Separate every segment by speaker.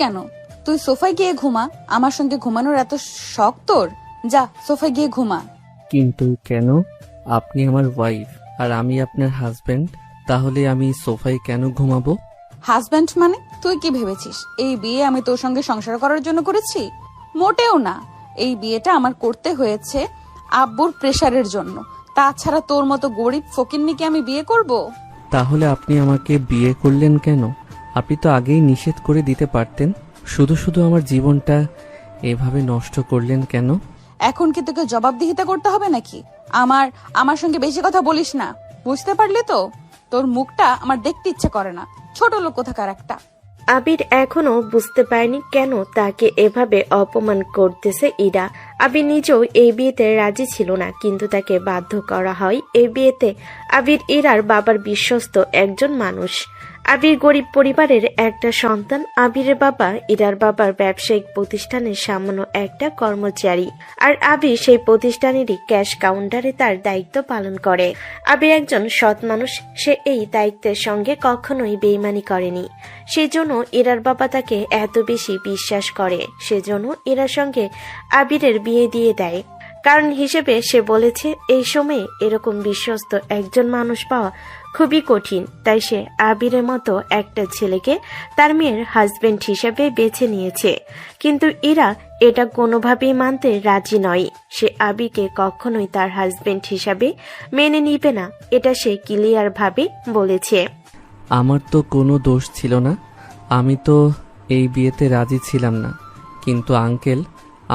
Speaker 1: কেন? তুই সোফায় গিয়ে ঘুমা। আমার সঙ্গে ঘুমানোর এত শখ তোর? যা সোফায় গিয়ে ঘুমা।
Speaker 2: কিন্তু কেন? আপনি আমার ওয়াইফ আর আমি আপনার হাজবেন্ড, তাহলে আমি সোফায় কেন ঘুমাবো?
Speaker 1: হাজব্যান্ড মানে তুই কি ভেবেছিস এই বিয়ে আমি তোর সঙ্গে সংসার করার জন্য করেছি? মোটেও না। এই বিয়েটা আমার করতে হয়েছে আব্বুর প্রেসারের জন্য। তাছাড়া তোর মতো গরিব ফকিন্নিকে আমি বিয়ে করব?
Speaker 2: তাহলে আপনি আমাকে বিয়ে করলেন কেন? আপনি তো আগেই নিষেধ করে দিতে পারতেন। শুধু শুধু আমার জীবনটা এভাবে নষ্ট করলেন কেন?
Speaker 1: এখন কি তোকে জবাবদিহিতা করতে হবে নাকি? আমার আমার সঙ্গে বেশি কথা বলিস না, বুঝতে পারলি তো? তোর মুখটা আমার দেখতে ইচ্ছে করে না, ছোট লোক কোথাকার একটা।
Speaker 3: আবির এখনো বুঝতে পারেনি কেন তাকে এভাবে অপমান করতেছে ইরা। আবির নিজেও এই বিয়েতে রাজি ছিল না, কিন্তু তাকে বাধ্য করা হয় এই বিয়েতে। আবির ইরার বাবার বিশ্বস্ত একজন মানুষ। আবির গরিব পরিবারের একটা সন্তান। আবিরের বাবা ইরার বাবার ব্যবসায়িক প্রতিষ্ঠানের সামান্য একটা কর্মচারী, আর আবির সেই প্রতিষ্ঠানেরই ক্যাশ কাউন্টারে তার দায়িত্ব পালন করে। আবির একজন সৎ মানুষ, সে এই দায়িত্বের সঙ্গে কখনোই বেইমানি করেনি। সেজন্য ইরার বাবা তাকে এত বেশি বিশ্বাস করে, সেজন্য ইরার সঙ্গে আবিরের বিয়ে দিয়ে দেয়। কারণ হিসেবে সে বলেছে এই সময়ে এরকম বিশ্বস্ত একজন মানুষ পাওয়া খুবই কঠিন, তাই সে আবিরের মতো একটা ছেলেকে তার মেয়ের হাজবেন্ড হিসেবে বেছে নিয়েছে। কিন্তু ইরা এটা কোনোভাবেই মানতে রাজি নয়। সে আবিরকে কখনোই তার হাজবেন্ড হিসাবে মেনে নিবে না, এটা সে ক্লিয়ার ভাবে বলেছে।
Speaker 2: আমার তো কোনো দোষ ছিল না, আমি তো এই বিয়েতে রাজি ছিলাম না। কিন্তু আঙ্কেল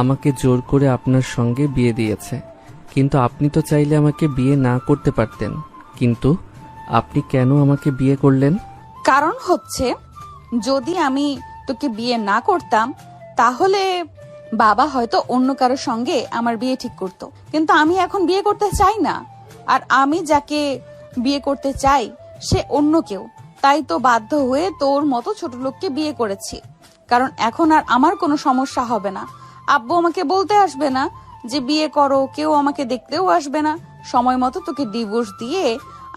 Speaker 2: আমাকে জোর করে আপনার সঙ্গে বিয়ে দিয়েছে। কিন্তু আপনি তো চাইলে আমাকে বিয়ে না করতে পারতেন, কিন্তু আপনি কেন আমাকে বিয়ে করলেন?
Speaker 1: কারণ হচ্ছে, যদি আমি তোকে বিয়ে না করতাম তাহলে বাবা হয়তো অন্য কারোর সঙ্গে আমার বিয়ে ঠিক করতো। কিন্তু আমি এখন বিয়ে করতে চাই না, আর আমি যাকে বিয়ে করতে চাই সে অন্য কেউ। তাই তো বাধ্য হয়ে তোর মতো ছোট লোককে বিয়ে করেছি। কারণ এখন আর আমার কোনো সমস্যা হবে না। আব্বু আমাকে বলতে আসবে না যে বিয়ে করো, কেউ আমাকে দেখতেও আসবে না। সময় মতো তোকে ডিভোর্স দিয়ে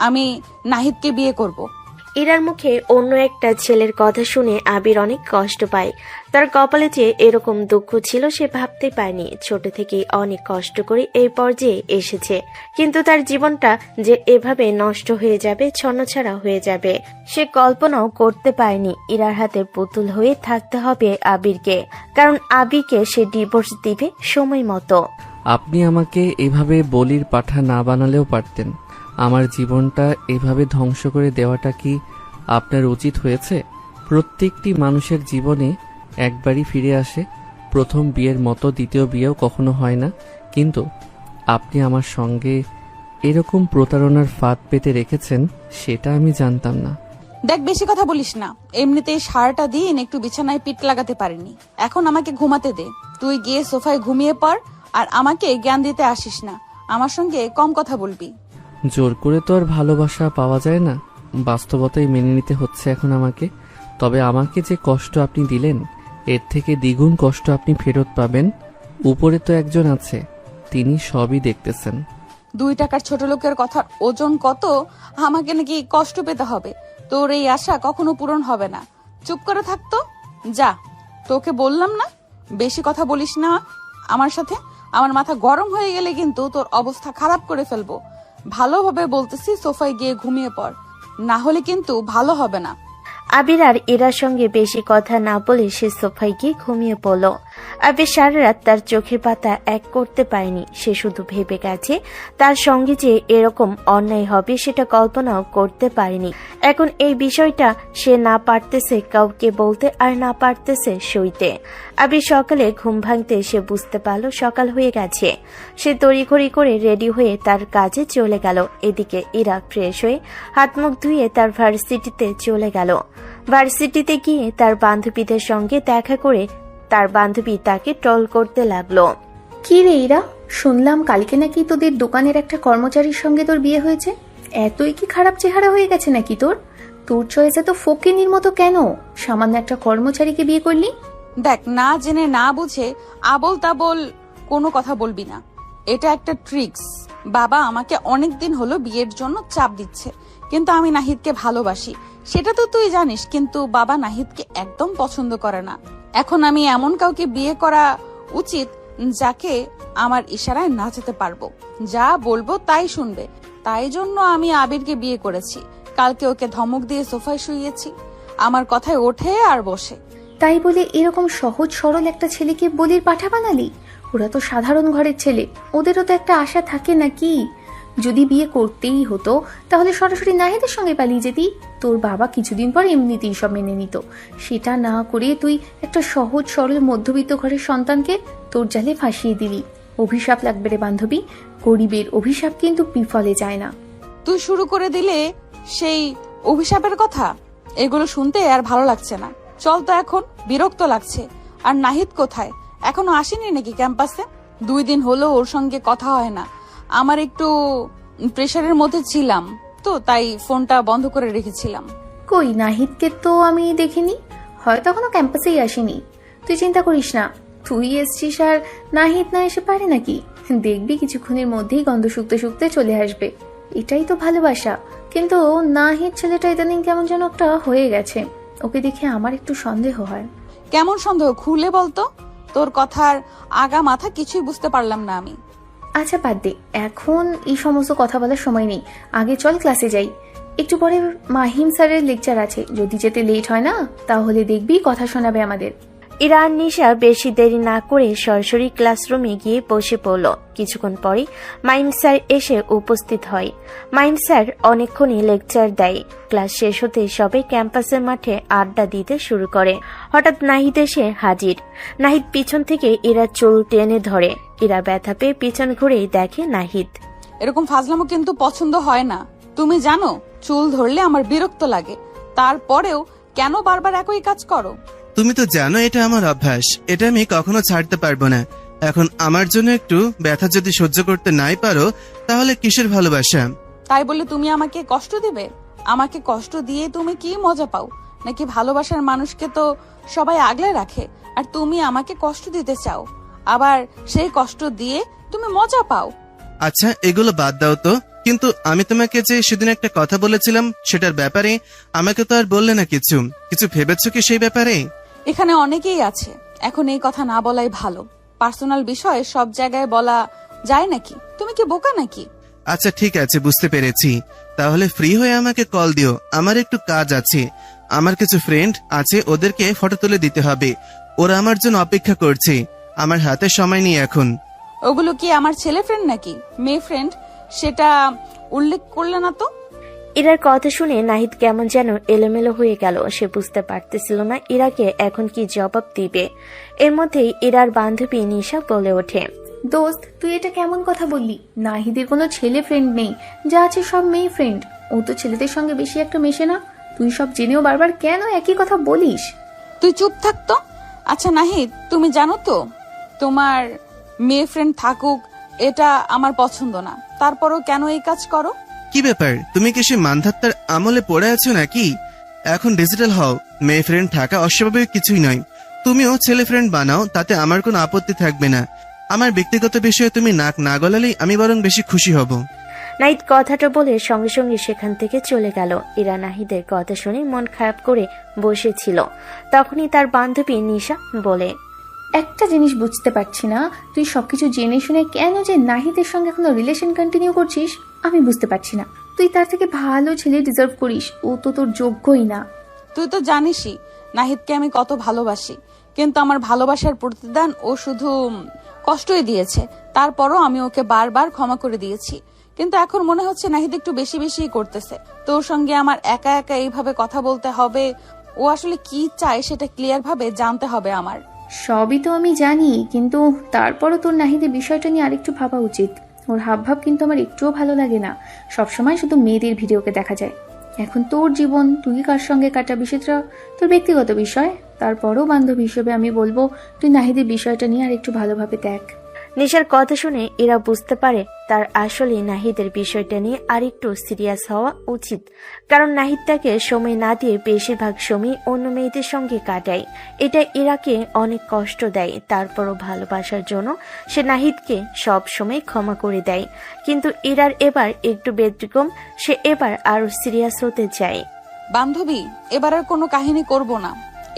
Speaker 1: আমি নাহিদকে বিয়ে করব।
Speaker 3: ইরার মুখে অন্য একটা ছেলের কথা শুনে আবির অনেক কষ্ট পায়। তার কপালে যে এরকম দুঃখ ছিল সে ভাবতে পারেনি। ছোট থেকেই অনেক কষ্ট করে এই পর্যায়ে এসেছে, কিন্তু তার জীবনটা যে এভাবে নষ্ট হয়ে যাবে, ছন্নছাড়া হয়ে যাবে, সে কল্পনাও করতে পারেনি। ইরার হাতে পুতুল হয়ে থাকতে হবে আবিরকে, কারণ আবিরকে সে ডিভোর্স দিবে সময় মতো।
Speaker 2: আপনি আমাকে এভাবে বলির পাঠা না বানালেও পারতেন। আমার জীবনটা এভাবে ধ্বংস করে দেওয়াটা কি আপনার উচিত হয়েছে? প্রত্যেকটি মানুষের জীবনে একবারই ফিরে আসে, প্রথম বিয়ের মতো দ্বিতীয় বিয়েও কখনো হয় না। কিন্তু আপনি আমার সঙ্গে এরকম প্রতারণার ফাঁদ পেতে রেখেছেন, সেটা আমি জানতাম না।
Speaker 1: দেখ, বেশি কথা বলিস না। এমনিতেই সারাটা দিন একটু বিছানায় পিঠ লাগাতে পারিনি। এখন আমাকে ঘুমাতে দে। তুই গিয়ে সোফায় ঘুমিয়ে পড়, আর আমাকে জ্ঞান দিতে আসিস না। আমার সঙ্গে কম কথা বলবি।
Speaker 2: জোর করে তো আর ভালোবাসা পাওয়া যায় না, বাস্তবতাই মেনে নিতে হচ্ছে এখন আমাকে। তবে আমাকে যে কষ্ট আপনি দিলেন, এর থেকে দ্বিগুণ কষ্ট আপনি ফেরত পাবেন। উপরে তো একজন আছে, তিনি সবই দেখতেছেন।
Speaker 1: 2 টাকার ছোট লোকের কথার ওজন কত? আমাকে নাকি কষ্ট পেতে হবে? তোর এই আশা কখনো পূরণ হবে না। চুপ করে থাকতো। যা, তোকে বললাম না বেশি কথা বলিস না আমার সাথে। আমার মাথা গরম হয়ে গেলে কিন্তু তোর অবস্থা খারাপ করে ফেলবো। ভালোভাবে বলতেছি, সোফায় গিয়ে ঘুমিয়ে পড়, না হলে কিন্তু ভালো হবে না।
Speaker 3: আবির আর ইরার সঙ্গে বেশি কথা না বলে সে সোফায় গিয়ে ঘুমিয়ে পড়ল। আবির সারা রাত তার চোখের পাতা এক করতে পারেনি। সে শুধু ভেবে গেছে তার সঙ্গে যে এরকম অন্যায় হবে সেটা কল্পনাও করতে পারেনি। এখন এই বিষয়টা সে না পারতেছে কাউকে বলতে, আর না পারতেছে সইতে। আবির সকালে ঘুম ভাঙতে সে বুঝতে পারল সকাল হয়ে গেছে। সে তড়িঘড়ি করে রেডি হয়ে তার কাজে চলে গেল। এদিকে ইরা ফ্রেশ হয়ে হাত মুখ ধুয়ে তার ভার্সিটিতে চলে গেল। ভার্সিটিতে গিয়ে তার বান্ধবীদের সঙ্গে দেখা করে তার বান্ধবী তাকে ট্রল করতে লাগলো।
Speaker 4: কি রে ইরা, শুনলাম কালকে নাকি তোদের দোকানের একটা কর্মচারীর সঙ্গে তোর বিয়ে হয়েছে। এতই কি খারাপ চেহারা হয়ে গেছে নাকি তোর? তোর চয়েস এত ফকিনির মতো কেন? সামান্য একটা কর্মচারীকে বিয়ে করলি?
Speaker 1: দেখ, না জেনে না বুঝে আবল তাবল কোনো কথা বলবি না। এটা একটা ট্রিক্স। বাবা আমাকে অনেকদিন হলো বিয়ের জন্য চাপ দিচ্ছে, কিন্তু আমি নাহিদকে ভালোবাসি, সেটা তো তুই জানিস। কিন্তু বাবা নাহিদকে একদম পছন্দ করে না। এখন আমি এমন কাউকে বিয়ে করা উচিত যাকে আমার ইশারায় নাচাতে পারবো, যা বলবো তাই শুনবে। তাই জন্য আমি আবিরকে বিয়ে করেছি। কালকে ওকে ধমক দিয়ে সোফায় শুইয়েছি, আমার কথায় ওঠে আর বসে।
Speaker 4: তাই বলে এরকম সহজ সরল একটা ছেলেকে বলির পাঠা বানালি? ওরা তো সাধারণ ঘরের ছেলে, ওদেরও তো একটা আশা থাকে নাকি? যদি বিয়ে করতেই হতো তাহলে সরাসরি নাহিদের সঙ্গে পালিয়ে যেতি। তোর বাবা কিছুদিন পর এমনিতেই সব মেনে নিত। সেটা না করে তুই একটা সহজ সরল মধ্যবিত্ত ঘরের সন্তানকে তোর জালে ফাঁসিয়ে দিলি। অভিশাপ লাগবে রে বান্ধবী, গরিবের অভিশাপ কিন্তু বিফলে যায় না।
Speaker 1: তুই শুরু করে দিলে সেই অভিশাপের কথা। এগুলো শুনতে আর ভালো লাগছে না। চল তো, এখন বিরক্ত লাগছে। আর নাহিদ কোথায়? এখনো আসেনি নাকি ক্যাম্পাসে? 2 দিন হলো ওর সঙ্গে কথা হয় না। আমার একটু প্রেশারের মধ্যে ছিলাম তো, তাই ফোনটা বন্ধ করে রেখেছিলাম।
Speaker 4: কই, নাহিদকে তো আমি দেখিনি, হয়তো এখনো ক্যাম্পাসেই আসেনি। তুই চিন্তা করিস না, তুই এসছিস আর নাহিদ না এসে পারে নাকি? দেখবি কিছুক্ষণের মধ্যেই গন্ধ শুকতে শুকতে চলে আসবে। এটাই তো ভালোবাসা। কিন্তু নাহিদ ছেলেটা ইদানিং কেমন যেন একটা হয়ে গেছে, ওকে দেখে আমার একটু সন্দেহ হয়।
Speaker 1: কেমন সন্দেহ? খুলে বলতো। তোর কথার আগা মাথা কিছুই বুঝতে পারলাম না আমি।
Speaker 4: আচ্ছা বাদ দে, এখন এই সমস্ত কথা বলার সময় নেই। আগে চল ক্লাসে যাই। একটু পরে মাহিম স্যারের লেকচার আছে, যদি যেতে লেট হয় না তাহলে দেখবি কথা শোনাবে আমাদের।
Speaker 3: ইরা আর নিশা বেশি দেরি না করে সরাসরি ক্লাসরুমে গিয়ে বসে পড়ল। কিছুক্ষণ পরে মাইম স্যার এসে উপস্থিত হয়। মাইম স্যার অনেকক্ষণই লেকচার দেয়। ক্লাস শেষ হতে সবাই ক্যাম্পাসের মাঠে আড্ডা দিতে শুরু করে। হঠাৎ নাহিদ এসে হাজির। নাহিদ পিছন থেকে ইরা চুল টেনে ধরে। ইরা ব্যথা পেয়ে পিছন ঘুরেই দেখে নাহিদ।
Speaker 1: এরকম ফাজলামো কিন্তু পছন্দ হয় না। তুমি জানো, চুল ধরলে আমার বিরক্ত লাগে। তারপরেও কেন বারবার একই কাজ করো?
Speaker 5: তুমি তো জানো এটা আমার অভ্যাস, এটা আমি কখনো ছাড়তে পারবো না। এখন আমার জন্য একটু ব্যথা যদি সহ্য করতে নাই পারো তাহলে কিসের ভালোবাসা?
Speaker 1: তাই বলে তুমি আমাকে কষ্ট দিবে? আমাকে কষ্ট দিয়ে তুমি কি মজা পাও? নাকি ভালোবাসার মানুষকে তো সবাই আগলে রাখে, আর তুমি আমাকে কষ্ট দিতে চাও, আবার সেই কষ্ট দিয়ে তুমি মজা পাও?
Speaker 5: আচ্ছা এগুলো বাদ দাও তো, কিন্তু আমি তোমাকে যে সেদিন একটা কথা বলেছিলাম সেটার ব্যাপারে আমাকে তো আর বললে না। কিছু কিছু ভেবেছো কি সেই ব্যাপারে?
Speaker 1: এখানে অনেকেই আছে, এখন এই কথা না বলাই ভালো। পার্সোনাল বিষয় সব জায়গায় বলা যায় নাকি? তুমি কি বোকা নাকি?
Speaker 5: আচ্ছা ঠিক আছে, বুঝতে পেরেছি। তাহলে ফ্রি হয়ে আমাকে কল দিও, আমার একটু কাজ আছে। আমার কিছু ফ্রেন্ড আছে, ওদেরকে ফটো তুলে দিতে হবে। ওরা আমার জন্য অপেক্ষা করছে, আমার হাতে সময় নেই এখন।
Speaker 1: ওগুলো কি আমার ছেলে ফ্রেন্ড নাকি মেয়ে ফ্রেন্ড, সেটা উল্লেখ করলে না তো?
Speaker 3: ইরার কথা শুনে নাহিদ কেমন যেন এলোমেলো হয়ে গেল। সে বুঝতে পারতেছিল না ইরাকে এখন কি জবাব দিবে। এর মধ্যেই ইরার বান্ধবী নিশা বলে ওঠে,
Speaker 4: দোস্ত, তুই এটা কেমন কথা বললি? নাহিদের কোনো ছেলে ফ্রেন্ড নেই, যা আছে সব মেয়ে ফ্রেন্ড। ও তো ছেলেদের সঙ্গে বেশি একটা মেশে না। তুই সব জেনেও বারবার কেন একই কথা বলিস?
Speaker 1: তুই চুপ থাকতো। আচ্ছা নাহিদ, তুমি জানো তো তোমার মেয়ে ফ্রেন্ড থাকুক এটা আমার পছন্দ না, তারপরও কেন এই কাজ করো?
Speaker 5: কি ব্যাপার, তুমি কি সে মানধাত্তার আমলে পড়ে আছো নাকি? এখন ডিজিটাল হও, মেয়ে ফ্রেন্ড থাকা অস্বাভাবিক কিছুই নয়। তুমিও ছেলে ফ্রেন্ড বানাও, তাতে আমার কোনো আপত্তি থাকবে না। আমার ব্যক্তিগত বিষয়ে তুমি নাক না গলালেই আমি বরং বেশি খুশি হব।
Speaker 3: নাহিদ কথাটা বলে সঙ্গে সঙ্গে সেখান থেকে চলে গেল। ইরা নাহিদের কথা শুনে মন খারাপ করে বসেছিল। তখনই তার বান্ধবী নিশা বলে,
Speaker 4: একটা জিনিস বুঝতে পারছি না, তুই সবকিছু জেনে শুনে কেন যে নাহিদের সঙ্গে এখনো রিলেশন কন্টিনিউ করছিস আমি বুঝতে পারছি না। তুই তার থেকে ভালো ছেলে ডিজার্ভ করিস, ও তো তোর যোগ্যই না।
Speaker 1: তুই তো জানিসই নাহিদকে আমি কত ভালোবাসি, কিন্তু আমার ভালোবাসার প্রতিদান ও শুধু কষ্টই দিয়েছে। তারপরও আমি ওকে বারবার ক্ষমা করে দিয়েছি, কিন্তু এখন মনে হচ্ছে নাহিদ একটু বেশি বেশি করতেছে। তোর সঙ্গে আমার একা একা এইভাবে কথা বলতে হবে। ও আসলে কি চায় সেটা ক্লিয়ার ভাবে জানতে হবে আমার।
Speaker 4: সবই তো আমি জানি, কিন্তু তারপরও তোর নাহিদের বিষয়টা নিয়ে আরেকটু ভাবা উচিত। ওর হাবভাব কিন্তু আমার একটুও ভালো লাগে না। সবসময় শুধু মেয়েদের ভিডিওকে দেখা যায়। এখন তোর জীবন, তুই কার সঙ্গে কাটাবি সেটা তোর ব্যক্তিগত বিষয়। তারপরও বান্ধবী হিসেবে আমি বলবো তুই নাহিদের বিষয়টা নিয়ে আর একটু ভালোভাবে দেখ।
Speaker 3: নিশার কথা শুনে এরা বুঝতে পারে তার আসলে নাহিদের বিষয়টা নিয়ে আরেকটু সিরিয়াস হওয়া উচিত। কারণ নাহিদ তাকে সময় না দিয়ে বেশিরভাগ সময় অন্য মেয়েদের সঙ্গে কাটায়। এটা ইরাকে অনেক কষ্ট দেয়। তারপরও ভালোবাসার জন্য সে নাহিদকে সব সময় ক্ষমা করে দেয়। কিন্তু ইরার এবার একটু ব্যতিক্রম, সে এবার আরো সিরিয়াস হতে চায়।
Speaker 1: বান্ধবী, এবার আর কোনো কাহিনী করব না।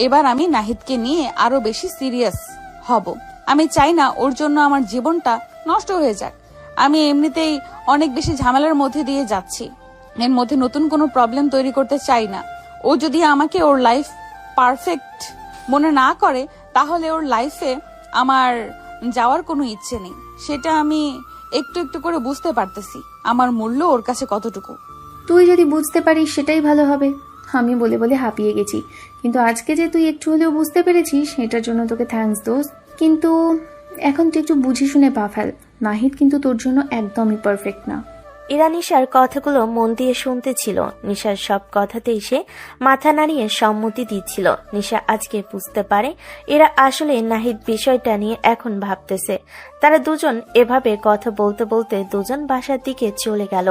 Speaker 1: এবার আমি নাহিদকে নিয়ে আরো বেশি সিরিয়াস হব। আমি চাই না ওর জন্য আমার জীবনটা নষ্ট হয়ে যাক। আমি এমনিতেই অনেক বেশি ঝামেলার মধ্যে দিয়ে যাচ্ছি, এর মধ্যে নতুন কোনো প্রবলেম তৈরি করতে চাই না। ও যদি আমাকে ওর লাইফ পারফেক্ট মনে না করে, তাহলে ওর লাইফে আমার যাওয়ার কোনো ইচ্ছে নেই। সেটা আমি একটু একটু করে বুঝতে পারতেছি, আমার মূল্য ওর কাছে কতটুকু।
Speaker 4: তুই যদি বুঝতে পারিস সেটাই ভালো হবে। আমি বলে বলে হাঁপিয়ে গেছি, কিন্তু আজকে যে তুই একটু হলেও বুঝতে পেরেছিস সেটার জন্য তোকে থ্যাঙ্কস দোস্ত। কিন্তু এখন তুই একটু বুঝে শুনে পা ফেল। নাহিদ কিন্তু তোর জন্য একদমই পারফেক্ট না।
Speaker 3: ইরা নিশার কথাগুলো মন দিয়ে শুনতেছিল। নিশার সব কথাতেই সে মাথা নাড়িয়ে সম্মতি দিচ্ছিল। নিশা আজকে বুঝতে পারে এরা আসলে নাহিদ বিষয়টা নিয়ে এখন ভাবতেছে। তারা দুজন এভাবে কথা বলতে বলতে দুজন বাসার দিকে চলে গেল।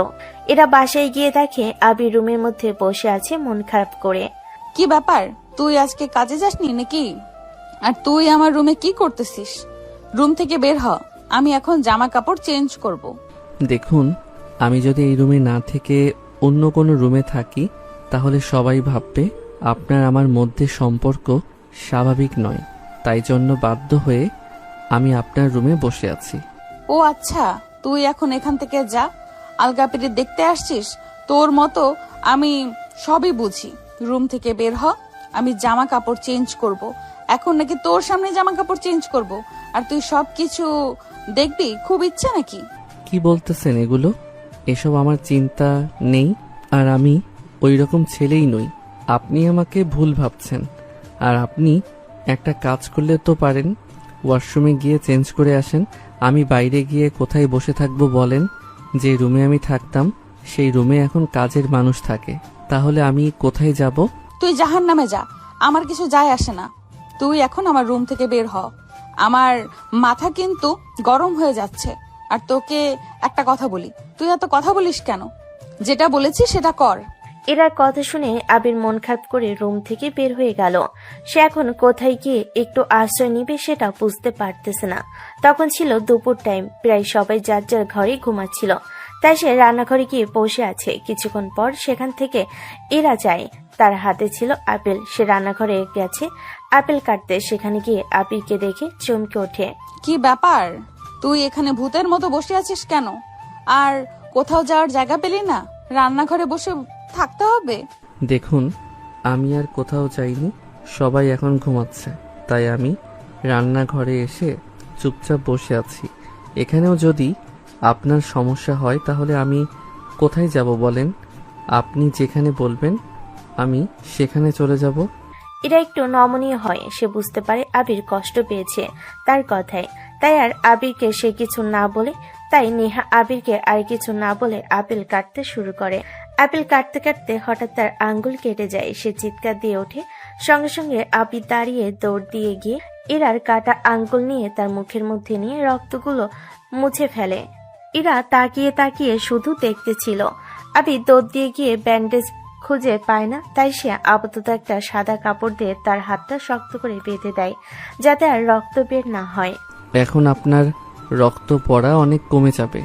Speaker 3: এরা বাসায় গিয়ে দেখে আবির রুমের মধ্যে বসে আছে মন খারাপ করে।
Speaker 1: কি ব্যাপার, তুই আজকে কাজে যাসনি নাকি? আর তুই আমার রুমে কি করতেছিস? রুম থেকে বের হ, আমি এখন জামা কাপড় চেঞ্জ করব।
Speaker 2: দেখুন, আমি যদি এই রুমে না থেকে অন্য কোনো রুমে থাকি তাহলে সবাই ভাববে আপনার আমার মধ্যে সম্পর্ক স্বাভাবিক নয়। তাই জন্য বাধ্য হয়ে আমি আপনার রুমে বসে আছি।
Speaker 1: ও আচ্ছা, তুই এখন এখান থেকে যা। আলগাপিরি দেখতে আসছিস? তোর মতো আমি সবই বুঝি। রুম থেকে বের হ, আমি জামা কাপড় চেঞ্জ করব। এখন নাকি তোর সামনে জামা কাপড় চেঞ্জ করব? আর তুই সবকিছু দেখবি? খুব ইচ্ছা নাকি?
Speaker 2: কি বলতেছেন এগুলো? এসব আমার চিন্তা নেই, আর আমি ওই রকম ছেলেই নই। আপনি আমাকে ভুল ভাবছেন। আর আপনি একটা কাজ করলে তো পারেন, ওয়াশরুমে গিয়ে চেঞ্জ করে আসেন। আমি বাইরে গিয়ে কোথায় বসে থাকবো বলেন? যে রুমে আমি থাকতাম সেই রুমে এখন কাজের মানুষ থাকে, তাহলে আমি কোথায় যাব?
Speaker 1: তুই জাহান্নামে যা, আমার কিছু যায় আসে না। তুই এখন আমার রুম থেকে বের হ। আমার মাথা কিন্তু গরম হয়ে যাচ্ছে। আর তোকে একটা কথা বলি, তুই এত কথা বলিস কেন? যেটা বলেছি সেটা কর।
Speaker 3: এরার কথা শুনে আবির মন খারাপ করে রুম থেকে বের হয়ে গেল। সে এখন কোথায় গিয়ে একটু আশ্রয় নিবে সেটা বুঝতে পারতেছে না। তখন ছিল দুপুর টাইম, প্রায় সবাই যার যার ঘরে ঘুমাচ্ছিল। তাই সে রান্নাঘরে গিয়ে বসে আছে। কিছুক্ষণ পর সেখান থেকে এরা যায়। তার হাতে ছিল আপেল। সে রান্নাঘরে গেছে আপেল কাটতে। সেখানে গিয়ে আবিরকে দেখে চমকে ওঠে।
Speaker 1: কি ব্যাপার, তুই এখানে ভূতের মতো বসে আছিস কেন? আর কোথাও যাওয়ার জায়গা পেলি না? রান্নাঘরে বসে থাকতে হবে?
Speaker 2: দেখুন, আমি আর কোথাও যাইনি, সবাই এখন ঘুমাচ্ছে, তাই আমি রান্নাঘরে এসে চুপচাপ বসে আছি। এখানেও যদি আপনার সমস্যা হয় তাহলে আমি কোথায় যাব বলেন? আপনি যেখানে বলবেন আমি সেখানে চলে যাব।
Speaker 3: এরা একটু নমনীয় হয়। সে বুঝতে পারে আবির কষ্ট পেয়েছে তার কথায়। তাই আর আবিরকে সে কিছু না বলে, তাই নেহা আবিরকে আর কিছু না বলে আপেল কাটতে শুরু করে। আপেল কাটতে কাটতে হঠাৎ তার আঙ্গুল কেটে যায়। সে চিৎকার দিয়ে ওঠে। সঙ্গে সঙ্গে আবির দাঁড়িয়ে দৌড় দিয়ে গিয়ে ইরার কাটা আঙ্গুল নিয়ে তার মুখের মধ্যে নিয়ে রক্তগুলো মুছে ফেলে। ইরা তাকিয়ে তাকিয়ে শুধু দেখতেছিল। আবির দৌড় দিয়ে গিয়ে ব্যান্ডেজ খুঁজে পায় না, তাই সে আপাতত একটা সাদা কাপড় দিয়ে তার হাতটা শক্ত করে বেঁধে দেয়, যাতে আর রক্ত বের না হয়।
Speaker 2: এখন আপনার রক্ত পড়া অনেক কমে যাবে।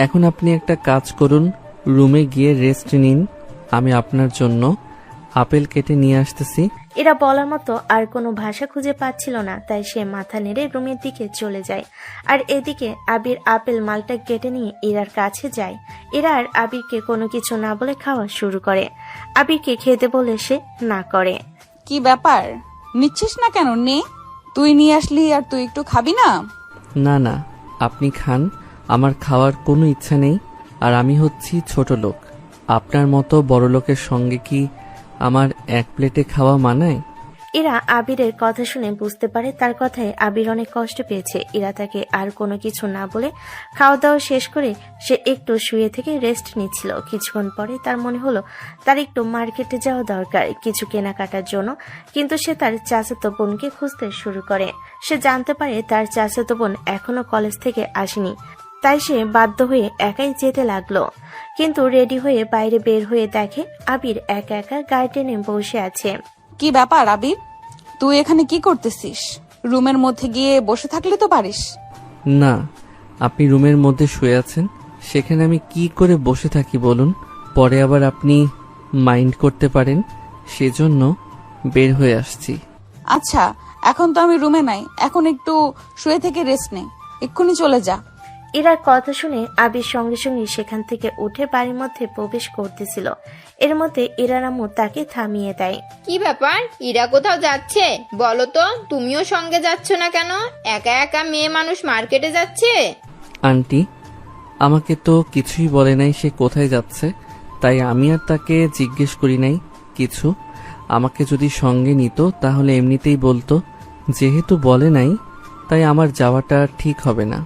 Speaker 2: এখন আপনি একটা কাজ করুন, রুমে গিয়ে রেস্ট নিন। আমি আপনার জন্য আপেল কেটে নিয়ে আসতেছি।
Speaker 3: এরা বলার মতো আর কোনো ভাষা খুঁজে পাচ্ছিল না, তাই সে মাথা নেড়ে রুমের দিকে চলে যায়। আর এদিকে আবির আপেল মালটা কেটে নিয়ে ইরার কাছে যায়। এরা আর আবিরকে কোনো কিছু না বলে খাওয়া শুরু করে। আবিরকে খেতে বলে সে না করে।
Speaker 1: কি ব্যাপার, নিচ্ছিস না কেন? নে, তুই নিয়ে আসলি আর তুই একটু খাবি না?
Speaker 2: না না, আপনি খান, আমার খাওয়ার কোনো ইচ্ছা নেই। আর আমি হচ্ছি ছোট লোক, আপনার মতো বড় লোকের সঙ্গে কি আমার এক প্লেটে খাওয়া মানায়?
Speaker 3: ইরা আবিরের কথা শুনে বুঝতে পারে তার কথায় আবির অনেক কষ্ট পেয়েছে। ইরা তাকে আর কোনো কিছু না বলে খাওয়া দাওয়া শেষ করে সে একটু শুয়ে থেকে রেস্ট নিচ্ছিল। কিছুক্ষণ পরে তার মনে হলো তার একটু মার্কেটে যাওয়া দরকার কিছু কেনাকাটার জন্য। কিন্তু সে তার চাচাতো বোনকে খুঁজতে শুরু করে। সে জানতে পারে তার চাচাতো বোন এখনো কলেজ থেকে আসেনি, তাই সে বাধ্য হয়ে একাই যেতে লাগলো। কিন্তু রেডি হয়ে বাইরে বের হয়ে দেখে আবির একা একা গাড়ি টেনে বসে আছে।
Speaker 1: কি ব্যাপার আবির, তুই এখানে কি করতেছিস? রুমের মধ্যে গিয়ে বসে থাকলে তো পারিস।
Speaker 2: না, আপনি রুমের মধ্যে শুয়ে আছেন, সেখানে আমি কি করে বসে থাকি বলুন? পরে আবার আপনি মাইন্ড করতে পারেন, সেজন্য বের হয়ে আসছি।
Speaker 1: আচ্ছা, এখন তো আমি রুমে নাই, এখন একটু শুয়ে থেকে রেস্ট নে, এক্ষুনি চলে যা।
Speaker 3: ইরার কথা শুনে আবির সঙ্গে সঙ্গে সেখান থেকে উঠে বাড়ির মধ্যে প্রবেশ করতেছিল। এর মধ্যে ইরার আম্মু তাকে থামিয়ে দেয়।
Speaker 6: কি ব্যাপার, ইরা কোথাও যাচ্ছে? বলো তো, তুমিও সঙ্গে যাচ্ছ না কেন? একা একা মেয়ে মানুষ মার্কেটে যাচ্ছে?
Speaker 2: আন্টি, আমাকে তো কিছুই বলে নাই সে কোথায় যাচ্ছে, তাই আমি আর তাকে জিজ্ঞেস করি নাই কিছু। আমাকে যদি সঙ্গে নিত তাহলে এমনিতেই বলতো, যেহেতু বলে নাই তাই আমার যাওয়াটা ঠিক হবে না।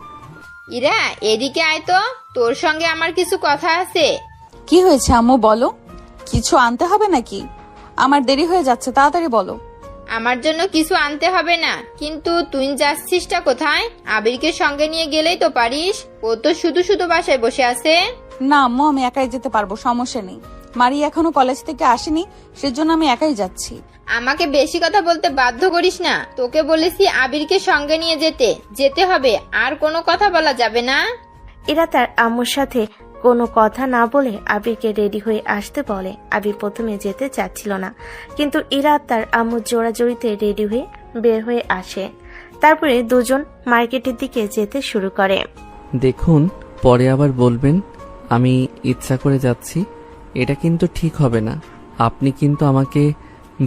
Speaker 6: ইরা, এদিকে আয় তো, তোর সঙ্গে আমার কিছু কথা আছে।
Speaker 1: কি হয়েছে আম্মু, বলো। কিছু আনতে হবে নাকি? আমার দেরি হয়ে যাচ্ছে, তাড়াতাড়ি বলো।
Speaker 6: আমার জন্য কিছু আনতে হবে না, কিন্তু তুই যাচ্ছিসটা কোথায়? আবিরকে সঙ্গে নিয়ে গেলেই তো পারিস, ও তো শুধু শুধু বাসায় বসে আছে।
Speaker 1: না আম্মু, আমি একাই যেতে পারবো, সমস্যা নেই। মারি এখনো কলেজ থেকে আসেনি, সেজন্য আমি একাই যাচ্ছি।
Speaker 6: আমাকে বেশি কথা বলতে বাধ্য করিস না, তোকে বলেছি আবিরকে সঙ্গে নিয়ে যেতে হবে, আর কোনো কথা বলা যাবে না।
Speaker 3: ইরা তার আম্মুর সাথে কোনো কথা না বলে আবিরকে রেডি হয়ে আসতে বলে। আবির প্রথমে যেতে চাচ্ছিল না, কিন্তু ইরা তার আম্মুর জোড়াজড়িতে রেডি হয়ে বের হয়ে আসে। তারপরে দুজন মার্কেটের দিকে যেতে শুরু করে।
Speaker 2: দেখুন, পরে আবার বলবেন আমি ইচ্ছা করে যাচ্ছি, এটা কিন্তু ঠিক হবে না। আপনি কিন্তু আমাকে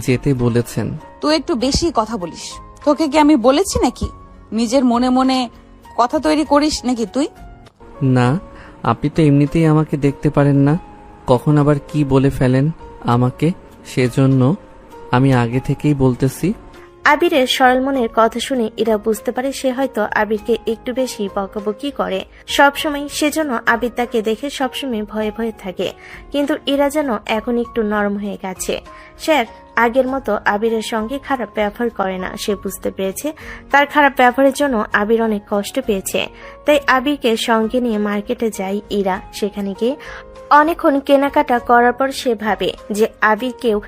Speaker 2: যেতে বলেছেন।
Speaker 1: তুই একটু বেশি কথা বলিস। তোকে কি আমি বলেছি নাকি নিজের মনে মনে কথা তৈরি করিস নাকি তুই?
Speaker 2: না, আপনি তো এমনিতেই আমাকে দেখতে পারেন না, কখন আবার কি বলে ফেলেন আমাকে, সেজন্য আমি আগে থেকেই বলতেছি।
Speaker 3: আবিরের সরল মনের কথা শুনে ইরা বুঝতে পারে সে হয়তো আবিরকে একটু বেশি বকাবকি করে সবসময়, সেজন্য আবির তাকে দেখে সবসময় ভয়ে ভয়ে থাকে। কিন্তু ইরা যেন এখন একটু নরম হয়ে গেছে। সে আর আগের মতো আবিরের সঙ্গে খারাপ ব্যবহার করে না। সে বুঝতে পেরেছে তার খারাপ ব্যবহারের জন্য আবির অনেক কষ্ট পেয়েছে। তাই আবিরকে সঙ্গে নিয়ে মার্কেটে যায় ইরা। সেখানে গিয়ে অনেকক্ষণ কেনাকাটা করার পর সে ভাবে যে আবিরকেও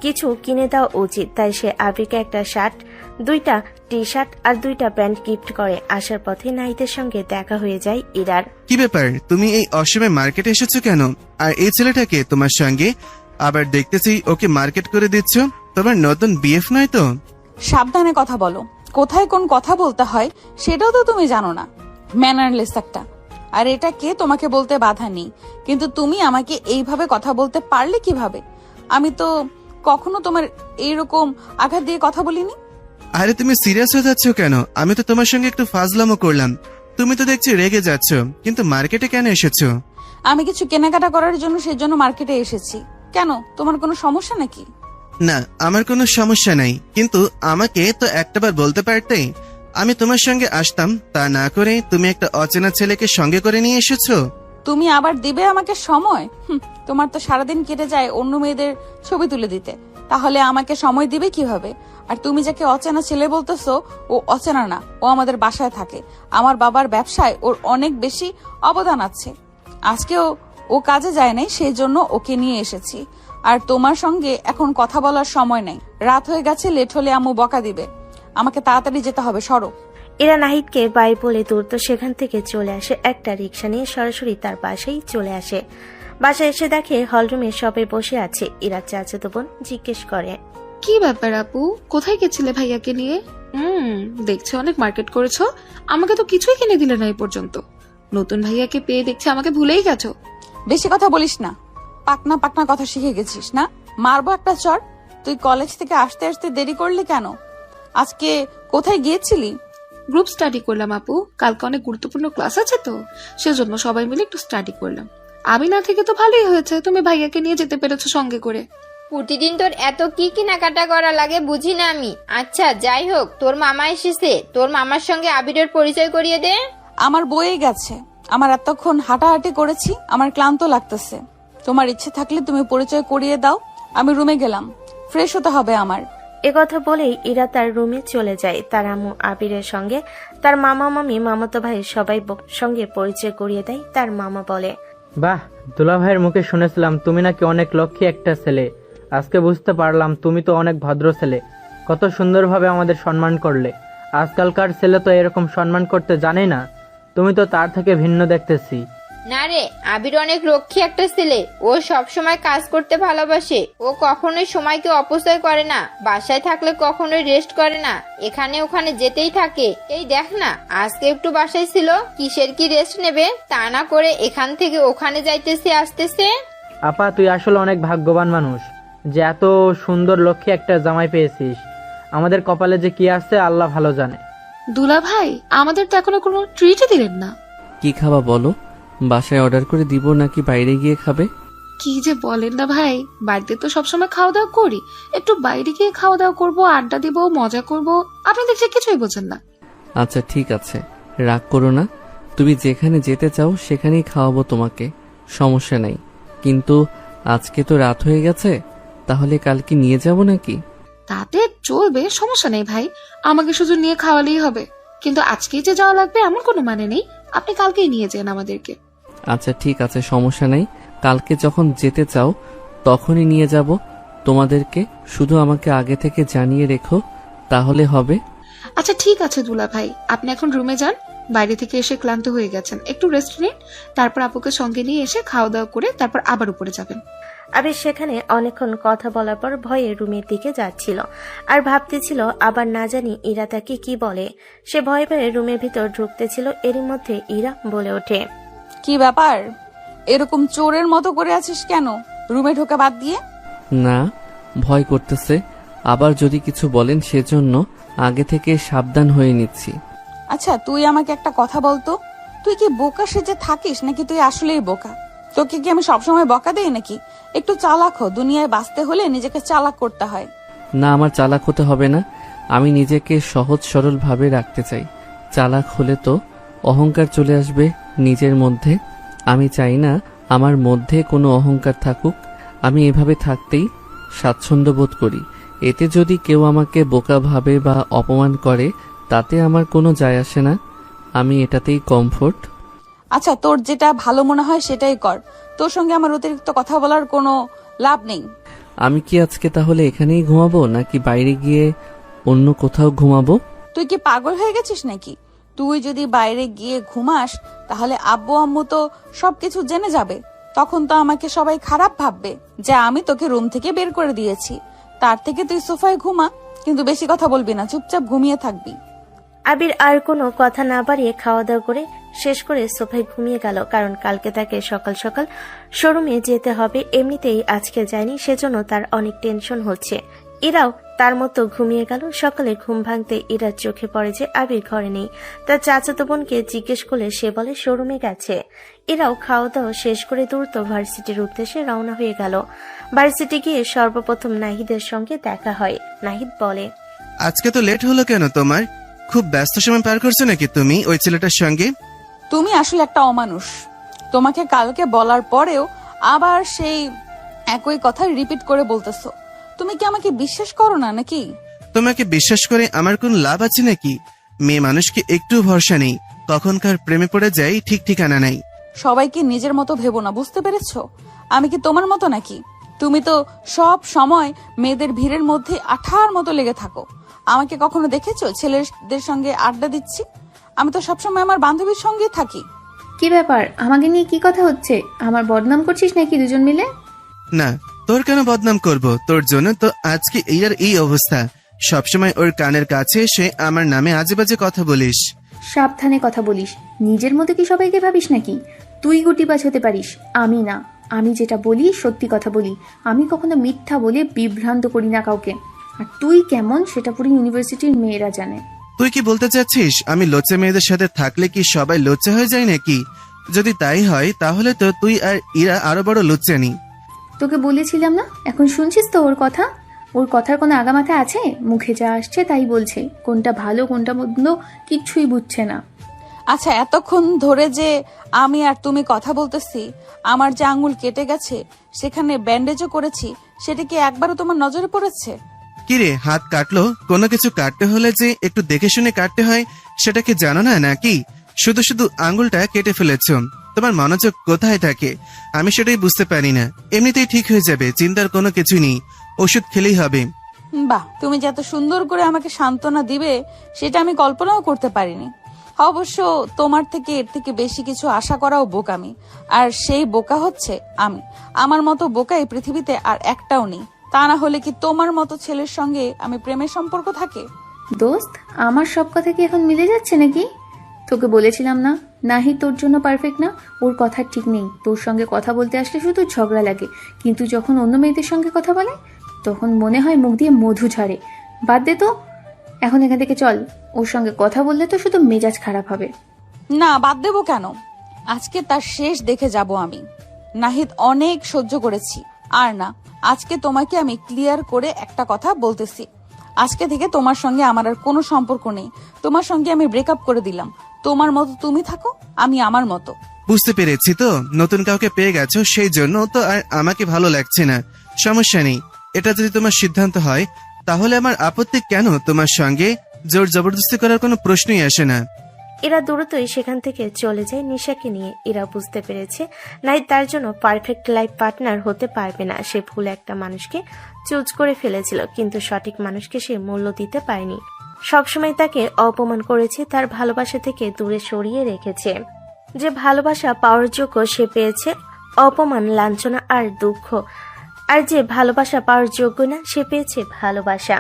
Speaker 3: কিছু কিনে দেওয়া উচিত। তাই সে আবিরকে একটা শার্ট, 2টা টি শার্ট আর 2টা প্যান্ট গিফট করে। আসার পথে নাহিদের সঙ্গে দেখা হয়ে যায় ইরার।
Speaker 5: কি ব্যাপার, তুমি এই অসময়ে মার্কেটে এসেছো কেন? আর এই ছেলেটাকে তোমার সঙ্গে? আবার দেখতেছি ওকে মার্কেট করে দিচ্ছ। তোমার নতুন বিএফ নয় তো?
Speaker 1: সাবধানে কথা বলো, কোথায় কোন কথা বলতে হয় সেটাও তো তুমি জানো না। ম্যানারলেস একটা। আর এটা কে তোমাকে বলতে বাধা নেই, কিন্তু তুমি আমাকে এইভাবে কথা বলতে পারলে কিভাবে? আমি তো কখনো তোমার এইরকম আঘাত দিয়ে কথা বলিনি।
Speaker 5: আরে তুমি সিরিয়াস হয়ে যাচ্ছ কেন? আমি তো তোমার সঙ্গে একটু ফাজলামো করলাম, তুমি তো দেখছি রেগে যাচ্ছ। কিন্তু মার্কেটে কেন এসেছো?
Speaker 1: আমি কিছু কেনাকাটা করার জন্য সেজন্য মার্কেটে এসেছি। কেন, তোমার কোনো সমস্যা নাকি?
Speaker 5: না, আমার কোনো সমস্যা নাই, কিন্তু আমাকে তো একটাবার বলতে পারতে, আমি তোমার সঙ্গে আসতাম। তা না করে তুমি একটা অচেনা ছেলেকে সঙ্গে করে নিয়ে এসেছো।
Speaker 1: তুমি আবার দিবে আমাকে সময়? তোমার তো সারাদিন কেটে যায় অন্য মেয়েদের ছবি তুলে দিতে, তাহলে আমাকে সময় দিবে কিভাবে? আর তুমি যাকে অচেনা ছেলে বলতেছো, ও অচেনা না, ও আমাদের বাসায় থাকে। আমার বাবার ব্যবসায় ওর অনেক বেশি অবদান আছে। আজকেও ও কাজে যায় নাই, সেই জন্য ওকে নিয়ে এসেছি। আর তোমার সঙ্গে এখন কথা বলার সময় নেই, রাত হয়ে গেছে, লেট হলে আম্মু বকা দিবে। আমাকে তাড়াতাড়ি যেতে হবে, সরো।
Speaker 3: ইরা নাহিদকে বাই বলে দ্রুত সেখান থেকে চলে আসে। একটা রিক্সা নিয়ে সরাসরি তার বাসায় চলে আসে। বাসায় এসে দেখে হলরুমে সবাই বসে আছে। ইরার চাচাতো বোন জিজ্ঞেস করে,
Speaker 7: কি ব্যাপার আপু, কোথায় গেছিলে ভাইয়াকে নিয়ে? দেখছি অনেক মার্কেট করেছো, আমাকে তো কিছুই কিনে দিলে না এই পর্যন্ত। নতুন ভাইয়াকে পেয়ে দেখছি আমাকে ভুলেই গেছো।
Speaker 1: বেশি কথা বলিস না, পাকনা পাকনা কথা শিখে গেছিস না? মারবো একটা চর। তুই কলেজ থেকে আসতে আসতে দেরি করলি কেন? আজকে কোথায় গিয়েছিলি?
Speaker 7: গ্রুপ স্টাডি করলাম আপু, কালকে অনেক গুরুত্বপূর্ণ ক্লাস আছে তো, সেজন্য সবাই মিলে একটু স্টাডি করলাম। আমি না থেকে তো ভালোই হয়েছে, তুমি ভাইয়াকে নিয়ে যেতে পেরেছো সঙ্গে করে।
Speaker 6: প্রতিদিন তোর এত কি কেনাকাটা করা লাগে বুঝি না আমি। আচ্ছা যাই হোক, তোর মামা এসেছে, তোর মামার সঙ্গে আবিরের পরিচয় করিয়ে দে।
Speaker 1: আমার বয়ে গেছে, আমার এতক্ষণ হাঁটাহাঁটি করেছি, আমার ক্লান্ত লাগতেছে। তোমার ইচ্ছে থাকলে তুমি পরিচয় করিয়ে দাও, আমি রুমে গেলাম, ফ্রেশ হতে হবে আমার।
Speaker 3: একথা বলেই ইরা তার রুমে চলে যায়। তার আম্মু আবিরের সঙ্গে তার মামা মামি মামাতো ভাই সবাই সঙ্গে পরিচয় করিয়ে দেয়। তার মামা বলে,
Speaker 8: বাহ, দুলা ভাইয়ের মুখে শুনেছিলাম তুমি নাকি অনেক লক্ষ্মী একটা ছেলে, আজকে বুঝতে পারলাম তুমি তো অনেক ভদ্র ছেলে। কত সুন্দরভাবে আমাদের সম্মান করলে। আজকালকার ছেলে তো এরকম সম্মান করতে জানে না, তুমি তো তার থেকে ভিন্ন দেখতেছি।
Speaker 6: না রে, আবির অনেক লক্ষ্মী একটা ছেলে। ও সব সময় কাজ করতে ভালোবাসে। ও কখনোই সময়কে অপচয় করে না। বাসায় থাকলে কখনোই রেস্ট করে না, এখানে ওখানে যেতেই থাকে। এই দেখ না, আজকে একটু বাসায় ছিল, কিসের কি রেস্ট নেবে তা না করে এখান থেকে ওখানে যাইতেছে আসতেছে।
Speaker 8: আপা, তুই আসলে অনেক ভাগ্যবান মানুষ যে এত সুন্দর লক্ষ্মী একটা জামাই পেয়েছিস। আমাদের কপালে যে কি আছে আল্লাহ ভালো জানে।
Speaker 7: দুলা ভাই, আমাদের তো এখনো কোনো ট্রিটই দিলেন না।
Speaker 2: কি খাবা বলো? বাসায় অর্ডার করে দিব নাকি বাইরে গিয়ে খাবে?
Speaker 7: কি যে বলেন না ভাই, বাড়িতে তো সবসময় খাওয়া দাওয়া করি, একটু বাইরে গিয়ে খাওয়া দাওয়া করবো, আড্ডা দিব, মজা করব। আপনি দেখছি কিছুই বোঝেন না।
Speaker 2: আচ্ছা ঠিক আছে, রাগ করো না। তুমি যেখানে যেতে চাও সেখানেই খাওয়াবো তোমাকে, সমস্যা নাই। কিন্তু আজকে তো রাত হয়ে গেছে, তাহলে কালকে নিয়ে যাব নাকি?
Speaker 7: তাতে চলবে, সমস্যা নেই ভাই। আমাকে শুধু নিয়ে খাওয়ালেই হবে। কিন্তু আজকেই যে যাওয়া লাগবে এমন কোনো মানে নেই। আপনি কালকেই নিয়ে যান আমাদেরকে।
Speaker 2: আচ্ছা ঠিক আছে, সমস্যা নাই। কালকে যখন যেতে চাও তখনই নিয়ে যাব তোমাদেরকে। শুধু আমাকে আগে থেকে জানিয়ে রেখো, তাহলে হবে।
Speaker 7: আচ্ছা ঠিক আছে দুলা ভাই, আপনি এখন রুমে যান। বাইরে থেকে এসে ক্লান্ত হয়ে গেছেন, একটু রেস্ট নিন। তারপর আপুকে সঙ্গে নিয়ে এসে খাওয়া দাওয়া করে তারপর আবার উপরে যাবেন।
Speaker 3: আবির সেখানে অনেকক্ষণ কথা বলার পর ভয়ে রুমের দিকে যাচ্ছিল আর ভাবতেছিল আবার না জানি ইরা তাকে কি বলে। সে ভয়ে ভয়ে রুমের ভিতর ঢুকতেছিল, এরই মধ্যে ইরা বলে ওঠে,
Speaker 1: কি ব্যাপার, এরকম চোরের মতো করে আছিস কেন রুমে ঢোকা বাদ দিয়ে?
Speaker 2: না, ভয় করতেছে। আবার যদি কিছু বলেন সেজন্য আগে থেকে সাবধান হয়ে নিচ্ছি।
Speaker 1: আচ্ছা তুই আমাকে একটা কথা বলতো, তুই কি বোকা সেজে থাকিস নাকি তুই আসলেই বোকা? তোকে কি আমি সবসময় বকা দেই নাকি? একটু চালাক হো, দুনিয়ায় বাঁচতে হলে নিজেকে চালাক করতে হয়।
Speaker 2: না, আমার চালাক হতে হবে না। আমি নিজেকে সহজ সরল ভাবে রাখতে চাই। চালাক হলে তো অহংকার চলে আসবে নিজের মধ্যে। আমি চাই না আমার মধ্যে কোনো অহংকার থাকুক। আমি এভাবে থাকতেই স্বাচ্ছন্দ্য বোধ করি। এতে যদি কেউ আমাকে বোকা ভাবে বা অপমান করে তাতে আমার কোনো যায় আসে না। আমি এটাতেই কমফোর্ট।
Speaker 1: আচ্ছা তোর যেটা ভালো মনে হয় সেটাই কর, তোর সঙ্গে আমার অতিরিক্ত কথা বলার কোনো লাভ নেই।
Speaker 2: আমি কি আজকে তাহলে এখানেই ঘুমাবো নাকি বাইরে গিয়ে অন্য কোথাও ঘুমাবো?
Speaker 1: তুই কি পাগল হয়ে গেছিস নাকি? তুই যদি বাইরে গিয়ে ঘুমাস তাহলে আব্বু আম্মু তো সবকিছু জেনে যাবে। তখন তো আমাকে সবাই খারাপ ভাববে যে আমি তোকে রুম থেকে বের করে দিয়েছি। তার থেকে তুই সোফায় ঘুমা, কিন্তু বেশি কথা বলবি না, চুপচাপ ঘুমিয়ে থাকবি।
Speaker 3: আবির আর কোনো কথা না বাড়িয়ে খাওয়া দাওয়া করে শেষ করে সোফায় ঘুমিয়ে গেল, কারণ কালকে তাকে সকাল সকাল শোরুমে যেতে হবে। এমনিতেই আজকে যায়নি, সেজন্য তার অনেক টেনশন হচ্ছে। ইরাও তার মতো ঘুমিয়ে গেল। সকালে ঘুম ভাঙতে ইরার চোখে পড়ে যে আবির ঘরে নেই। তার চাচাতো বোনকে জিজ্ঞেস করলে সে বলে শোরুমে গেছে। ইরাও খাওয়া দাওয়া শেষ করে দ্রুত ভার্সিটির উদ্দেশ্যে রওনা হয়ে গেল। ভার্সিটি গিয়ে সর্বপ্রথম নাহিদের সঙ্গে দেখা হয়। নাহিদ বলে,
Speaker 5: আজকে তো লেট হলো কেন তোমার? খুব ব্যস্ত সময় পার করছো নাকি তুমি ওই ছেলেটার সঙ্গে?
Speaker 1: তুমি আসলে একটা অমানুষ। তোমাকে কালকে বলার পরেও আবার সেই একই কথা রিপিট করে বলতেছো। তুমি কি আমাকে বিশ্বাস করো না নাকি?
Speaker 5: তোমাকে বিশ্বাস করে আমার কোন লাভ আছে নাকি? মেয়ে মানুষকে একটু ভরসা নেই, কখনকার প্রেমে পড়ে যায় ঠিক ঠিকানা নাই।
Speaker 1: সবাইকে নিজের মতো ভেবো না, বুঝতে পেরেছো? আমি কি তোমার মতো নাকি? তুমি তো সব সময় মেয়েদের ভিড়ের মধ্যে আঠার মতো লেগে থাকো। আমাকে কখনো দেখেছো ছেলেদের সঙ্গে আড্ডা দিচ্ছি? আমি তো সবসময় আমার বান্ধবীর সঙ্গে থাকি।
Speaker 4: কি ব্যাপার, আমাকে নিয়ে কি কথা হচ্ছে? আমার বদনাম করছিস নাকি দুজন মিলে?
Speaker 5: না, তোর কেন বদনাম করব? তোর জন্য তো আজকে এই অবস্থা। সবসময় ওর কানের কাছে এসে আমার নামে আজে বাজে কথা বলিস।
Speaker 4: সাবধানে কথা বলিস। নিজের মতো কি সবাইকে ভাবিস নাকি? তুই গুটিবাজ হতে পারিস, আমি না। আমি যেটা বলি সত্যি কথা বলি। আমি কখনো মিথ্যা বলে বিভ্রান্ত করি না কাউকে। আর তুই কেমন সেটা পুরো ইউনিভার্সিটির মেয়েরা জানে।
Speaker 5: তুই কি বলতে চাচ্ছিস আমি লজ্জা মেয়েদের সাথে থাকলে কি সবাই লজ্জা হয়ে যায় নাকি? যদি তাই হয় তাহলে তো তুই আর ইরা আরো বড় লজ্জানি।
Speaker 4: তোকে বলেছিলাম না, এখন শুনছিস তো ওর কথা? ওর কথার কোনো আগামাথা আছে? মুখে যা আসছে তাই বলছে, কোনটা ভালো কোনটা মন্দ কিচ্ছুই বুঝছে না।
Speaker 1: আচ্ছা এতক্ষণ ধরে যে আমি আর তুমি কথা বলতেছি, আমার যে আঙ্গুল কেটে গেছে সেখানে ব্যান্ডেজও করেছি, সেটা কি একবারও তোমার নজরে পড়েছে?
Speaker 5: কিরে, হাত কাটলো? কোনো কিছু কাটতে হলে যে একটু দেখে শুনে কাটতে হয়, সেটা কি জানো না নাকি? শুধু শুধু আঙ্গুলটা কেটে ফেলেছ। তোমার মনোযোগ কোথায় থাকে আমি সেটাই বুঝতে পারি না। এমনিতেই ঠিক হয়ে যাবে, চিন্তার কোনো কিছু নেই, ওষুধ খেলেই হবে।
Speaker 1: বাহ, তুমি যত সুন্দর করে আমাকে সান্ত্বনা দিবে সেটা আমি কল্পনাও করতে পারিনি। অবশ্য তোমার থেকে এর থেকে বেশি কিছু আশা করাও বোকামি, আর সেই বোকা হচ্ছে আমি। আমার মতো বোকা এই পৃথিবীতে আর একটাও নেই। তা না হলে কি তোমার মতো ছেলের সঙ্গে আমি প্রেমের সম্পর্ক থাকে?
Speaker 4: দোস্ত, আমার সব কথা কি এখন মিলে যাচ্ছে নাকি? তোকে বলেছিলাম না, নাহি তোর জন্য পারফেক্ট না। ওর কথা ঠিক নেই। তোর সঙ্গে কথা বলতে আসলে শুধু ঝগড়া লাগে, কিন্তু যখন অন্য মেয়েদের সঙ্গে কথা বলে তখন মনে হয় মুখ দিয়ে মধু ঝরে। বাদ দে তো, এখন এখান থেকে চল। ওর সঙ্গে কথা বললে তো শুধু মেজাজ খারাপ হবে।
Speaker 1: না, বাদ দেবো কেন? আজকে তার শেষ দেখে যাব আমি। নাহিদ, অনেক সহ্য করেছি, আর না। আজকে তোমাকে আমি ক্লিয়ার করে একটা কথা বলতেছি। আজকে থেকে তোমার সঙ্গে আমার আর কোনো সম্পর্ক নেই। তোমার সঙ্গে আমি ব্রেকআপ করে দিলাম। তোমার মতো তুমি থাকো, আমি আমার মতো।
Speaker 5: বুঝতে পেরেছি তো, নতুন কাউকে পেয়ে গেছো, সেই জন্য তো আর আমাকে ভালো লাগছে না। সমস্যা নেই, এটা যদি তোমার সিদ্ধান্ত হয় তাহলে আমার আপত্তি কেন? তোমার সঙ্গে জোর জবরদস্তি করার কোনো প্রশ্নই আসে না।
Speaker 3: এরা দ্রুতই সেখান থেকে চলে যায় নিশাকে নিয়ে। এরা বুঝতে পেরেছে নাই তার জন্য পারফেক্ট লাইফ পার্টনার হতে পারবে না। সে ভুল একটা মানুষকে চুজ করে ফেলেছিল, কিন্তু সঠিক মানুষকে সে মূল্য দিতে পারেনি। সবসময় তাকে অপমান করেছে, তার ভালোবাসা থেকে দূরে সরিয়ে রেখেছে। যে ভালোবাসা পাওয়ার যোগ্য সে পেয়েছে অপমান, লাঞ্ছনা আর দুঃখ। আর যে ভালোবাসা পাওয়ার যোগ্য না সে পেয়েছে ভালোবাসা।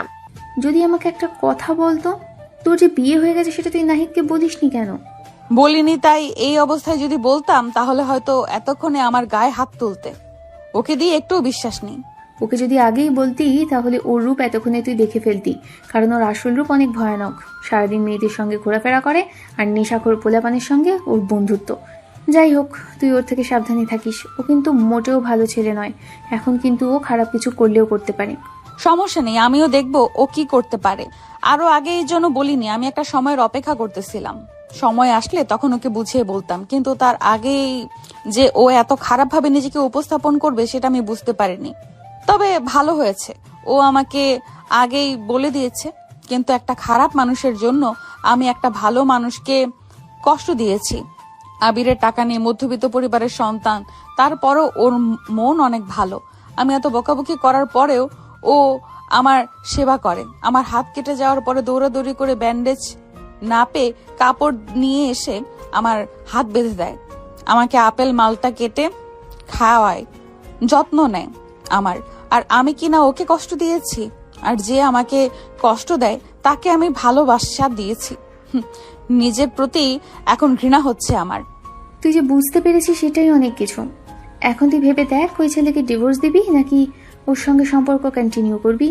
Speaker 4: যদি আমাকে একটা কথা বলতো, তোর যে বিয়ে হয়ে গেছে সেটা তুই নাহিদকে বলিসনি কেন?
Speaker 1: বলিনি, তাই এই অবস্থায় যদি বলতাম তাহলে হয়তো এতক্ষণে আমার গায়ে হাত তুলতে। ওকে দিয়ে একটুও বিশ্বাস নেই।
Speaker 4: ওকে যদি আগেই বলতি তাহলে ওর রূপ এতক্ষণে তুই দেখে ফেলতি, কারণ ওর আসল রূপ অনেক ভয়ানক। সারাদিন মেয়েদের সঙ্গে ঘোরাফেরা করে, আর নেশাখোর পোলাপানের সঙ্গে ওর বন্ধুত্ব। যাই হোক, তুই ওর থেকে সাবধানে থাকিস। ও কিন্তু মোটেও ভালো ছেলে নয়। এখন কিন্তু ও খারাপ কিছু করলেও করতে পারে।
Speaker 1: সমস্যা নেই, আমিও দেখবো ও কি করতে পারে। আরো আগে এই জন্য বলিনি, আমি একটা সময়ের অপেক্ষা করতেছিলাম। সময় আসলে তখন ওকে বুঝিয়ে বলতাম, কিন্তু তার আগেই যে ও এত খারাপ ভাবে নিজেকে উপস্থাপন করবে সেটা আমি বুঝতে পারিনি। তবে ভালো হয়েছে, ও আমাকে আগেই বলে দিয়েছে। কিন্তু একটা খারাপ মানুষের জন্য আমি একটা ভালো মানুষকে কষ্ট দিয়েছি। আবিরের টাকা নিয়ে মধ্যবিত্ত পরিবারের সন্তান, তারপরও ওর মন অনেক ভালো। আমি এত বকাবকি করার পরেও ও আমার সেবা করে। আমার হাত কেটে যাওয়ার পরে দৌড়াদৌড়ি করে ব্যান্ডেজ না পেয়ে কাপড় নিয়ে এসে আমার হাত বেঁধে দেয়, আমাকে আপেল মালটা কেটে খাওয়ায়, যত্ন নেয় আমার। আর আমি কিনা ওকে কষ্ট দিয়েছি? আর যে আমাকে কষ্ট দেয় তাকে আমি ভালোবাসা দিয়েছি। নিজের প্রতি এখন ঘৃণা হচ্ছে আমার।
Speaker 4: তুই যে বুঝতে পেরেছিস সেটাই অনেক কিছু। এখন তুই ভেবে দেখ, ওই ছেলেকে ডিভোর্স দিবি নাকি ওর সঙ্গে সম্পর্ক কন্টিনিউ করবি।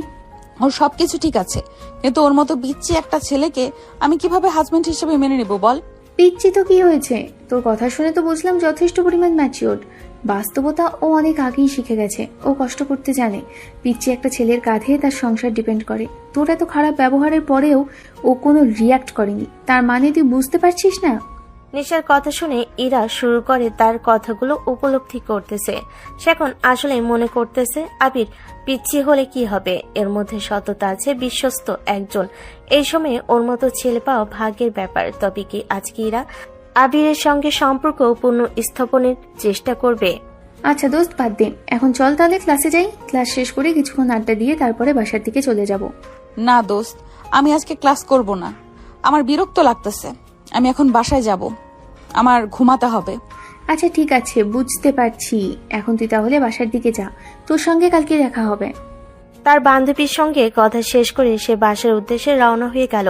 Speaker 1: ওর সবকিছু ঠিক আছে, কিন্তু ওর মতো বিচ্ছি একটা ছেলেকে আমি কিভাবে হাজবেন্ড হিসেবে মেনে নেব বল?
Speaker 4: পিচ্ছি তো কি হয়েছে? তোর কথা শুনে তো বুঝলাম যথেষ্ট পরিমাণ ম্যাচিওর। বাস্তবতা ও অনেক আগেই শিখে গেছে। ও কষ্ট করতে জানে। পিচ্ছি একটা ছেলের কাঁধে তার সংসার ডিপেন্ড করে। তোর এত খারাপ ব্যবহারের পরেও ও কোনো রিয়াক্ট করেনি, তার মানে তুই বুঝতে পারছিস না?
Speaker 3: নিশার কথা শুনে ইরা শুরু করে তার কথাগুলো উপলব্ধি করতেছে। সে এখন আসলে মনে করতেছে আবির পিচ্ছি হলে কি হবে, এর মধ্যে সততা আছে, বিশ্বস্ত একজন। এই সময়ে ওর মতো ছেলে পাওয়া ভাগ্যের ব্যাপার। তবে কি আজকে ইরা আবিরের সঙ্গে সম্পর্ক পূর্ণ স্থাপনের চেষ্টা করবে?
Speaker 4: আচ্ছা দোস্ত, বাদ দে। এখন চল তাহলে ক্লাসে যাই। ক্লাস শেষ করে কিছুক্ষণ আড্ডা দিয়ে তারপরে বাসার দিকে চলে যাব।
Speaker 1: না দোস্ত, আমি আজকে ক্লাস করব না। আমার বিরক্ত লাগতেছে। আমি এখন বাসায় যাব, আমার ঘুমাতে হবে।
Speaker 4: আচ্ছা ঠিক আছে, বুঝতে পারছি। এখন তুই তাহলে বাসার দিকে যা, তোর সঙ্গে কালকে দেখা হবে।
Speaker 3: তার বান্ধবীর সঙ্গে কথা শেষ করে সে বাসার উদ্দেশ্যে রওনা হয়ে গেল।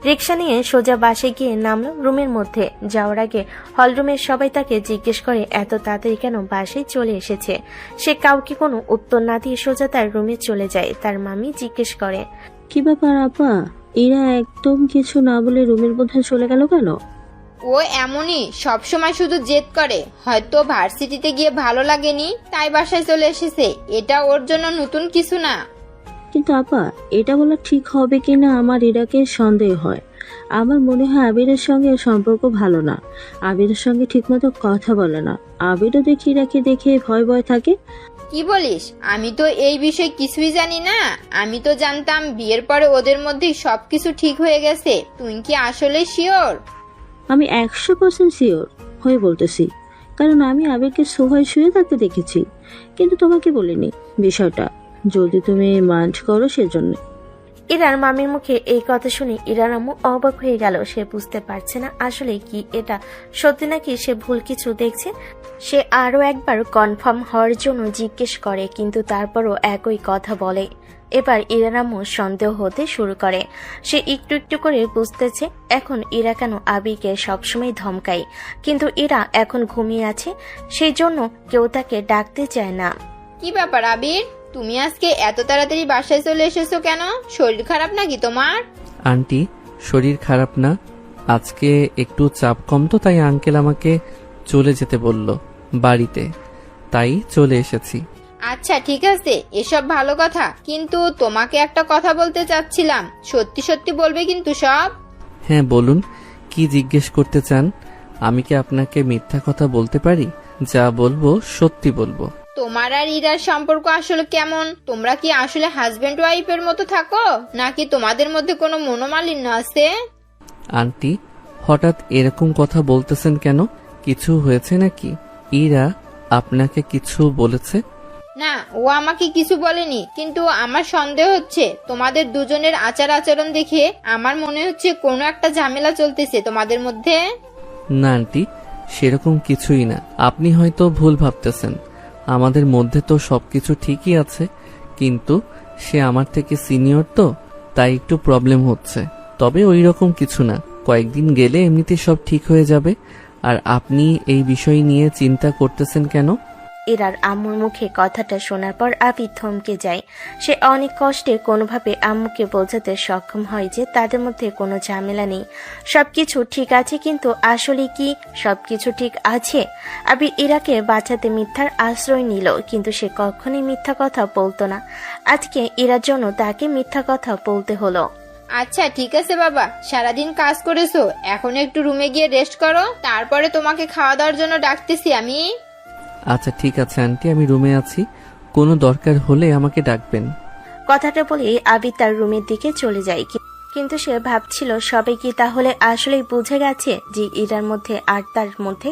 Speaker 3: রিক্সা নিয়ে সোজা বাসে গিয়ে নামলো রুমের মধ্যে। যাওয়ার আগে হলরুমের সবাই তাকে জিজ্ঞেস করে এত তাড়াতাড়ি কেন বাসায় চলে এসেছে। সে কাউকে কোনো উত্তর না দিয়ে সোজা তার রুমে চলে যায়। তার মামি জিজ্ঞেস করে,
Speaker 9: কি ব্যাপার আপা, এরা একদম কিছু না বলে রুমের মধ্যে চলে গেল কেন?
Speaker 6: ও এমনই, সবসময় শুধু জেদ করে। হয়তো ভার্সিটিতে গিয়ে ভালো লাগেনি তাই বাসায় চলে এসেছে। এটা ওর জন্য নতুন কিছু না।
Speaker 9: কিন্তু আপা, এটা বলা ঠিক হবে কিনা আমার ইরাকে সন্দেহ হয়। আমার মনে হয় আবিরের সঙ্গে সম্পর্ক ভালো না। আবিরের সঙ্গে ঠিকমতো কথা বলে না। আবিরও দেখি ইরাকে দেখে ভয় ভয় থাকে।
Speaker 6: কি বলিস? আমি তো এই বিষয়ে কিছুই জানি না। আমি তো জানতাম বিয়ের পরে ওদের মধ্যে সবকিছু ঠিক হয়ে গেছে। তুই কি আসলে শিওর?
Speaker 9: আমি 100% শিওর হয়ে বলতেছি, কারণ আমি আবিরকে সোফায় শুয়ে থাকতে দেখেছি। কিন্তু তোমাকে বলিনি বিষয়টা, যদি তুমি মাইন্ড করো সেজন্য।
Speaker 3: ইরার মামির মুখে এই কথা শুনে ইরার আম্মু অবাক হয়ে গেল। সে বুঝতে পারছে না আসলে কি এটা সত্যি নাকি সে ভুল কিছু দেখছে। সে আরো একবার কনফার্ম হওয়ার জন্য জিজ্ঞেস করে, কিন্তু তারপরও একই কথা বলে। এবার ইরার আম্মু সন্দেহ হতে শুরু করে। সে একটু একটু করে বুঝতেছে এখন ইরা কেন আবিরকে সবসময় ধমকায়, কিন্তু ইরা এখন ঘুমিয়ে আছে, সেই জন্য কেউ তাকে ডাকতে চায় না।
Speaker 6: কি ব্যাপার আবির, তুমি আজকে এত তাড়াতাড়ি বাসায় চলে এসেছো কেন? শরীর খারাপ নাকি তোমার?
Speaker 2: আন্টি, শরীর খারাপ না, আজকে একটু চাপ কম তো, তাই আঙ্কেল আমাকে চলে যেতে বলল বাড়িতে, তাই চলে এসেছি।
Speaker 6: আচ্ছা ঠিক আছে, এসব ভালো কথা, কিন্তু তোমাকে একটা কথা বলতে চাচ্ছিলাম, সত্যি সত্যি বলবে কিন্তু সব?
Speaker 2: হ্যাঁ বলুন, কি জিজ্ঞেস করতে চান? আমি কি আপনাকে মিথ্যা কথা বলতে পারি? যা বলবো সত্যি বলবো।
Speaker 6: তোমার আর ইরার সম্পর্ক আসলে কেমন? তোমরা কি আসলে হাজবেন্ড ওয়াইফের মতো থাকো, নাকি তোমাদের মধ্যে কোনো মনোমালিন্য আছে?
Speaker 2: আন্টি, হঠাৎ এরকম কথা বলতেছেন কেন? কিছু হয়েছে নাকি? ইরা আপনাকে কিছু বলেছে?
Speaker 6: না, ও আমাকে কিছু বলেনি, কিন্তু আমার সন্দেহ হচ্ছে তোমাদের দুজনের আচার আচরণ দেখে আমার মনে হচ্ছে কোনো একটা ঝামেলা চলতেছে তোমাদের মধ্যে।
Speaker 2: না আন্টি, সেরকম কিছুই না, আপনি হয়তো ভুল ভাবতেছেন। আমাদের মধ্যে তো সবকিছু ঠিকই আছে, কিন্তু সে আমার থেকে সিনিয়র তো, তাই একটু প্রবলেম হচ্ছে। তবে ওই রকম কিছু না, কয়েকদিন গেলে এমনিতে সব ঠিক হয়ে যাবে। আর আপনি এই বিষয় নিয়ে চিন্তা করতেছেন কেন?
Speaker 3: ইরার আম্মুর মুখে কথাটা শোনার পর আবির থমকে যায়। সে অনেক কষ্টে কোনোভাবে আম্মুকে বোঝাতে সক্ষম হয় যে তাদের মধ্যে কোনো ঝামেলা নেই, সবকিছু ঠিক আছে। কিন্তু আসলে কি সবকিছু ঠিক আছে? আবির ইরাকে বাঁচাতে মিথ্যার আশ্রয় নিল, কিন্তু সে কখনোই মিথ্যা কথা বলতো না। আজকে ইরার জন্য তাকে মিথ্যা কথা বলতে হলো।
Speaker 6: আচ্ছা ঠিক আছে বাবা, সারাদিন কাজ করেছো, এখন একটু রুমে গিয়ে রেস্ট করো, তারপরে তোমাকে খাওয়া দাওয়ার জন্য ডাকতেছি আমি।
Speaker 2: আচ্ছা ঠিক আছে আন্টি, আমি রুমে আছি, কোনো দরকার হলে আমাকে ডাকবেন।
Speaker 3: কথাটা বলে আবির তার রুমের দিকে চলে যায়। কিন্তু সে ভাবছিল সবাই কি তাহলে আসলেই বুঝে গেছে যে ইরার মধ্যে আর তার মধ্যে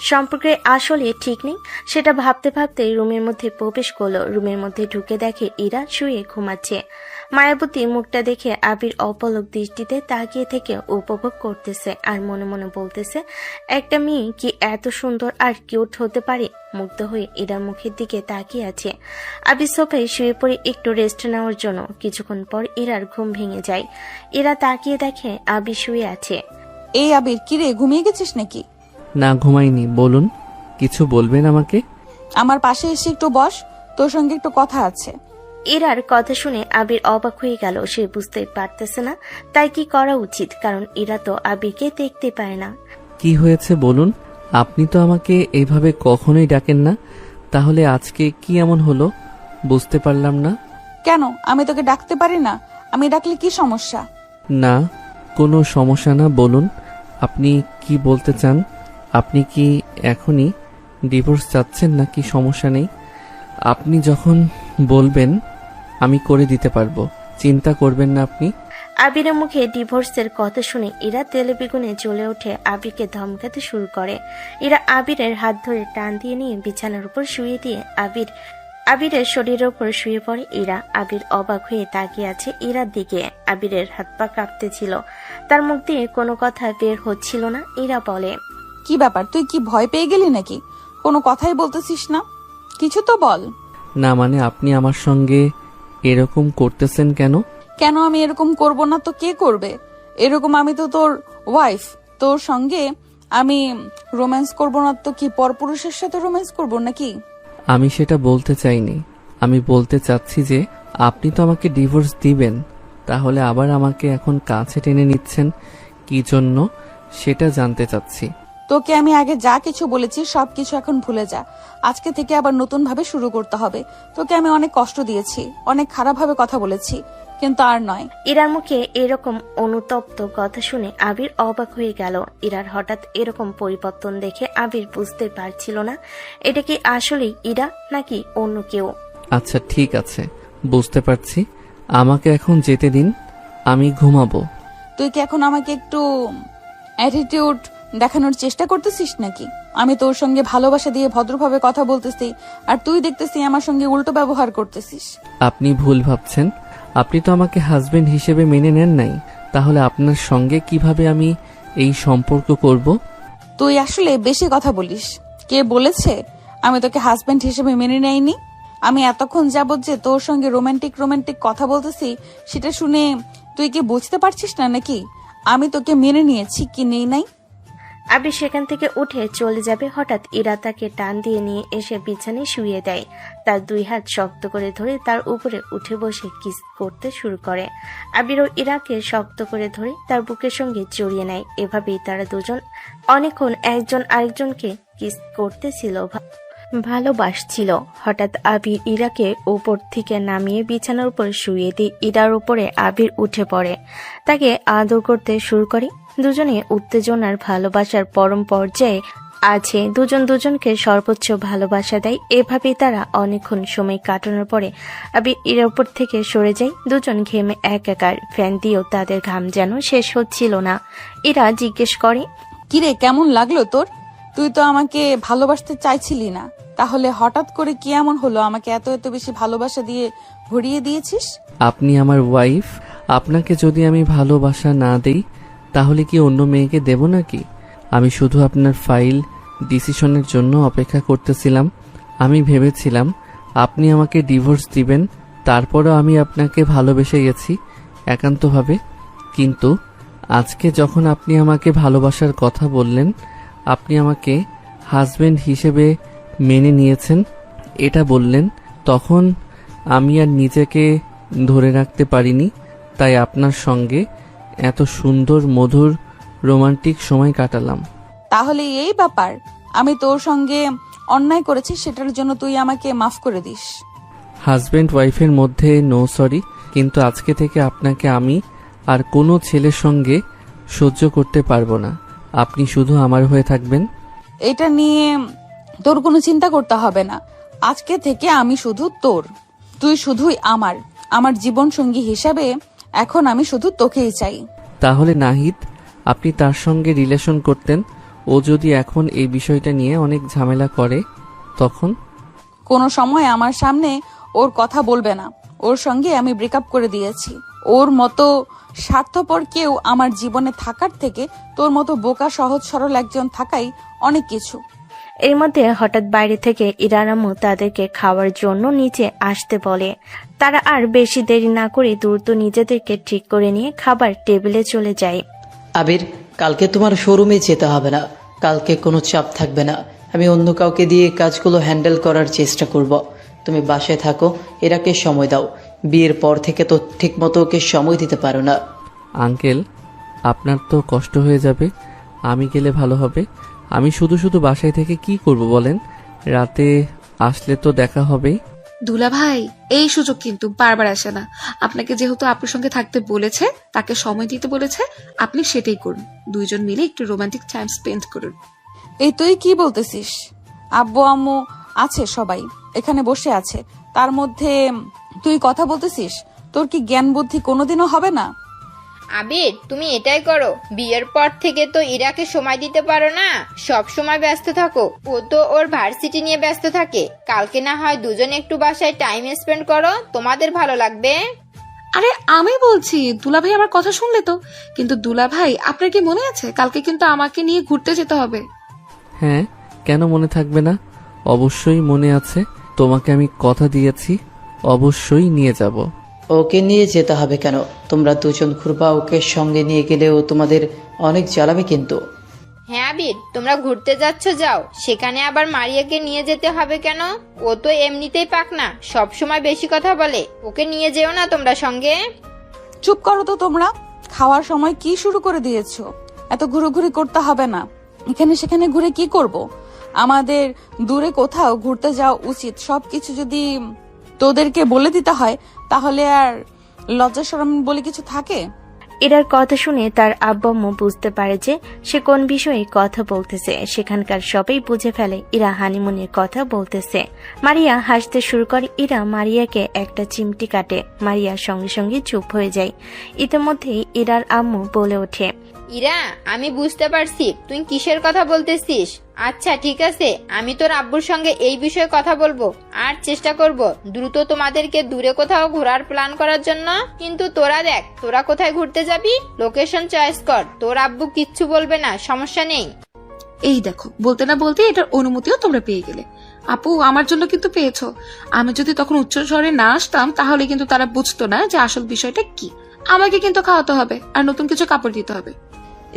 Speaker 3: সম্পর্কে আসলে ঠিক নেই? সেটা ভাবতে ভাবতে রুমের মধ্যে প্রবেশ করলো। রুমের মধ্যে ঢুকে দেখে ইরা শুয়ে ঘুমাচ্ছে। মায়াবতী মুখটা দেখে আবির অপলক দৃষ্টিতে তাকিয়ে থেকে উপভোগ করতেছে আর মনে মনে বলতেছে, একটা মেয়ে কি এত সুন্দর আর কিউট হতে পারে? মুগ্ধ হয়ে ইরার মুখের দিকে তাকিয়ে আছে। আবির সোফায় শুয়ে পড়ে একটু রেস্ট নেওয়ার জন্য। কিছুক্ষণ পর ইরার ঘুম ভেঙে যায়। ইরা তাকিয়ে দেখে আবির শুয়ে আছে।
Speaker 1: এই আবির, কিরে ঘুমিয়ে গেছিস নাকি?
Speaker 2: না ঘুমাইনি, বলুন, কিছু বলবেন আমাকে?
Speaker 1: আমার পাশে এসে একটু বস, তোর সঙ্গে একটু কথা আছে।
Speaker 3: ইরার কথা শুনে আবির অবাক হয়ে গেল। সে বুঝতে পারতেছে না তাই কি করা উচিত, কারণ ইরা তো আবিরকে দেখতে পায় না।
Speaker 2: কি হয়েছে বলুন? আপনি তো আমাকে এইভাবে কখনোই ডাকেন না, তাহলে আজকে কি এমন হলো বুঝতে পারলাম না।
Speaker 1: কেন, আমি তোকে ডাকতে পারি না? আমি ডাকলে কি সমস্যা?
Speaker 2: না, কোনো সমস্যা না, বলুন আপনি কি বলতে চান। আপনি কি এখনই ডিভোর্স চাচ্ছেন নাকি সমস্যা নেই? আপনি যখন বলবেন আমি করে দিতে পারবো, চিন্তা করবেন না আপনি।
Speaker 3: আবিরের মুখে ডিভোর্সের কথা শুনে ইরা তেলে বেগুনে জ্বলে ওঠে, আবিরকে ধমকাতে শুরু করে। ইরা আবিরের হাত ধরে টান দিয়ে নিয়ে বিছানার উপর শুয়ে দিয়ে আবিরের শরীরের উপর শুয়ে পড়ে ইরা। আবির অবাক হয়ে তাকিয়ে আছে ইরার দিকে। আবিরের হাত পা কাঁপতেছিল, তার মুখ দিয়ে কোনো কথা বের হচ্ছিল না। ইরা বলে,
Speaker 1: কি ব্যাপার, তুই কি ভয় পেয়ে গেলি নাকি? কোনো কথাই বলতেছিস না, কিছু তো বল।
Speaker 2: না মানে আপনি আমার সঙ্গে এরকম করতেছেন কেন?
Speaker 1: কেন আমি এরকম করব না তো কে করবে? এরকম আমি তো তোর ওয়াইফ, তোর সঙ্গে আমি রোম্যান্স করব না তো কি পরপুরুষের সাথে রোম্যান্স করব নাকি?
Speaker 2: আমি সেটা বলতে চাইনি, আমি বলতে চাচ্ছি যে আপনি তো আমাকে ডিভোর্স দিবেন, তাহলে আবার আমাকে এখন কাছে টেনে নিচ্ছেন কি জন্য সেটা জানতে চাচ্ছি।
Speaker 1: তোকে আমি আগে যা কিছু বলেছি সবকিছু এখন ভুলে যা, আজকে থেকে আবার নতুন ভাবে শুরু করতে হবে। তোকে আমি অনেক কষ্ট দিয়েছি, অনেক খারাপ ভাবে কথা বলেছি, কিন্তু আর নয়।
Speaker 3: ইরার মুখে এরকম অনুতপ্ত কথা শুনে আবির অবাক হয়ে গেল। ইরার হঠাৎ এরকম পরিবর্তন দেখে আবির বুঝতে পারছিল না এটা কি আসলেই ইরা নাকি অন্য কেউ।
Speaker 2: আচ্ছা ঠিক আছে, বুঝতে পারছি, আমাকে এখন যেতে দিন, আমি ঘুমাবো।
Speaker 1: তুই কি এখন আমাকে একটু অ্যাটিটিউড দেখানোর চেষ্টা করতেছিস নাকি? আমি তোর সঙ্গে ভালোবাসা দিয়ে ভদ্রভাবে কথা বলতেছি, আর তুই দেখতেছি আমার সঙ্গে উল্টো ব্যবহার করতেছিস।
Speaker 2: আপনি ভুল ভাবছেন, আপনি তো আমাকে হাজবেন্ড হিসেবে মেনে নেন নাই, তাহলে আপনার সঙ্গে কিভাবে আমি এই সম্পর্ক করব?
Speaker 1: তুই আসলে বেশি কথা বলিস। কে বলেছে আমি তোকে হাজবেন্ড হিসেবে মেনে নেইনি? আমি এতক্ষণ যাবত যে তোর সঙ্গে রোমান্টিক কথা বলতেছি, সেটা শুনে তুই কি বুঝতে পারছিস না নাকি আমি তোকে মেনে নিয়েছি কি নেই নাই?
Speaker 3: আবির সেখান থেকে উঠে চলে যাবে, হঠাৎ ইরা তাকে টান দিয়ে নিয়ে এসে বিছানায় শুইয়ে দেয়। তার দুই হাত শক্ত করে ধরে তার উপরে উঠে বসে কিস করতে শুরু করে। আবিরও ইরাকে শক্ত করে ধরে তার বুকের সঙ্গে জড়িয়ে নেয়। এভাবেই তারা দুজন অনেকক্ষণ একজন আরেকজনকে কিস করতেছিল, ভালোবাসছিল। হঠাৎ আবির ইরাকে উপর থেকে নামিয়ে বিছানার উপর শুইয়ে দিয়ে ইরার উপরে আবির উঠে পড়ে, তাকে আদর করতে শুরু করে। দুজনে উত্তেজনার ভালোবাসার পরম পর্যায়ে আছে, দুজন দুজনকে সর্বোচ্চ ভালোবাসা দেয়। এভাবেই তারা অনেকক্ষণ সময় কাটানোর পরে আবির ইরার উপর থেকে সরে যায়। দুজন ঘেমে একাকার, ফ্যান দিয়েও তাদের ঘাম যেন শেষ হচ্ছিল না। ইরা জিজ্ঞেস করে,
Speaker 1: কিরে, কেমন লাগলো তোর? তুই তো আমাকে ভালোবাসতে চাইছিলি না, তাহলে হঠাৎ করে কি এমন হলো আমাকে এত এত বেশি ভালোবাসা দিয়ে ভরিয়ে দিয়েছিস?
Speaker 2: আপনি আমার ওয়াইফ, আপনাকে যদি আমি ভালোবাসা না দেই তাহলে কি অন্য মেয়েকে দেব নাকি? আমি শুধু আপনার ফাইল ডিসিশনের জন্য অপেক্ষা করতেছিলাম। আমি ভেবেছিলাম আপনি আমাকে ডিভোর্স দিবেন, তারপরও আমি আপনাকে ভালোবেসে গেছি একান্তভাবে। কিন্তু আজকে যখন আপনি আমাকে ভালোবাসার কথা বললেন, আপনি আমাকে হাজবেন্ড হিসেবে মেনে নিয়েছেন এটা বললেন, তখন আমি আর নিজেকে ধরে রাখতে পারিনি। তাই আপনার সঙ্গে এত সুন্দর মধুর রোমান্টিক সময় কাটালাম।
Speaker 1: তাহলে এই ব্যাপার, আমি তোর সঙ্গে অন্যায় করেছি, সেটার জন্য তুই আমাকে মাফ করে দিস।
Speaker 2: হাজবেন্ড ওয়াইফের মধ্যে নো সরি, কিন্তু আজকে থেকে আপনাকে আমি আর কোনো ছেলের সঙ্গে সহ্য করতে পারবো না। আপনি শুধু আমার হয়ে থাকবেন।
Speaker 1: এটা নিয়ে তোর কোনো চিন্তা করতে হবে না। আজকে থেকে আমি শুধু তোর, তুই শুধুই আমার জীবন সঙ্গী হিসাবে এখন আমি শুধু তোকেই চাই।
Speaker 2: তাহলে নাহিদ, আপনি তার সঙ্গে রিলেশন করতেন, ও যদি এখন এই বিষয়টা নিয়ে অনেক ঝামেলা করে তখন?
Speaker 1: কোনো সময় আমার সামনে ওর কথা বলবে না। ওর সঙ্গে আমি ব্রেকআপ করে দিয়েছি। ওর মতো স্বার্থপর কেউ আমার জীবনে থাকার থেকে তোর মতো বোকা সহজ সরল একজন থাকাই অনেক কিছু।
Speaker 3: এর মধ্যে হঠাৎ বাইরে থেকে ইরার আম্মু তাদেরকে খাওয়ার জন্য নিচে আসতে বলে। তারা আর বেশি দেরি না করে দ্রুত নিজেদেরকে ঠিক করে নিয়ে খাবার টেবিলে চলে যায়।
Speaker 10: আবির, কালকে তোমার শোরুমে যেতে হবে না। কালকে কোনো চাপ থাকবে না। আমি অন্য কাউকে দিয়ে কাজগুলো হ্যান্ডেল করার চেষ্টা করব। তুমি বাসায় থাকো, এরাকে সময় দাও। বিয়ের পর থেকে তো ঠিকমতো ওকে সময় দিতে পারো না।
Speaker 2: আঙ্কেল, আপনার তো কষ্ট হয়ে যাবে, আমি গেলে ভালো হবে। আমি শুধু শুধু বাসায় থেকে কি করব বলেন? রাতে আসলে তো দেখা হবেই।
Speaker 7: দুলা ভাই, এই সুযোগ কিন্তু বারবার আসে না। আপনাকে যেহেতু আপনার সঙ্গে থাকতে বলেছে, তাকে সময় দিতে বলেছে, আপনি সেটাই করুন। দুইজন মিলে একটু রোমান্টিক টাইম স্পেন্ড করুন।
Speaker 1: এই তুই কি বলতেছিস? আব্বু আম্মু আছে, সবাই এখানে বসে আছে, তার মধ্যে তুই কথা বলতেছিস? তোর কি জ্ঞান বুদ্ধি কোনোদিনও হবে না?
Speaker 6: আবির, তুমি এটাই করো। বিয়ের পর থেকে তো ইরাকে সময় দিতে পারো না, সব সময় ব্যস্ত থাকো। ও তো ওর ভার্সিটি নিয়ে ব্যস্ত থাকে। কালকে না হয় দুজনে একটু বাসায় টাইম স্পেন্ড করো, তোমাদের ভালো লাগবে।
Speaker 7: আরে আমি বলছি, দুলা ভাই আমার কথা শুনলে তো। কিন্তু দুলা ভাই, আপনার কি মনে আছে কালকে কিন্তু আমাকে নিয়ে ঘুরতে যেতে হবে?
Speaker 2: হ্যাঁ, কেন মনে থাকবে না? অবশ্যই মনে আছে। তোমাকে আমি কথা দিয়েছি, অবশ্যই নিয়ে যাব।
Speaker 10: ওকে নিয়ে যেতে হবে কেন? তোমরা দুজন ঘুরবা, ওকে সঙ্গে নিয়ে গেলেও তোমাদের অনেক জ্বালাবে কিন্তু।
Speaker 6: হ্যাঁ আবির, তোমরা ঘুরতে যাচ্ছ যাও, সেখানে আবার মারিয়াকে নিয়ে যেতে হবে কেন? ও তো এমনিতেই পাক না, সব সময় বেশি কথা বলে। ওকে নিয়ে যেও না তোমরা সঙ্গে।
Speaker 1: চুপ করো তো তোমরা। খাওয়ার সময় কি শুরু করে দিয়েছো? এত ঘুরোঘুরি করতে হবে না। এখানে সেখানে ঘুরে কি করব? আমাদের দূরে কোথাও ঘুরতে যাওয়া উচিত। সবকিছু যদি তোদেরকে বলে দিতে হয় তাহলে আর লজ্জা শরম বলে কিছু থাকে?
Speaker 3: ইরার কথা শুনে তার আব্বু আম্মু বুঝতে পারে যে সে কোন বিষয়ে কথা বলতেছে। সেখানকার সবাই বুঝে ফেলে ইরা হানিমুনের কথা বলতেছে। মারিয়া হাসতে শুরু করে। ইরা মারিয়াকে একটা চিমটি কাটে। মারিয়া সঙ্গে সঙ্গে চুপ হয়ে যায়। ইতিমধ্যেই ইরার আম্মু বলে ওঠে,
Speaker 6: ইরা, আমি বুঝতে পারছি তুই কিসের কথা বলতেছিস। আচ্ছা ঠিক আছে, আমি তোর আব্বুর সঙ্গে এই বিষয়ে কথা বলবো আর চেষ্টা করব দ্রুত তোমাদেরকে দূরে কোথাও ঘোরার প্ল্যান করার জন্য। কিন্তু তোরা দেখ, তোরা কোথায় ঘুরতে যাবি, লোকেশন চয়েস কর। তোর আব্বু কিচ্ছু বলবে না, সমস্যা নেই।
Speaker 7: এই দেখো, বলতে না বলতে এটার অনুমতিও তোমরা পেয়ে গেলে। আপু, আমার জন্য কিন্তু পেয়েছো। আমি যদি তখন উচ্চ স্বরে না আসতাম তাহলে কিন্তু তারা বুঝতো না যে আসল বিষয়টা কি। আমাকে কিন্তু খাওয়াতে হবে আর নতুন কিছু কাপড় দিতে হবে।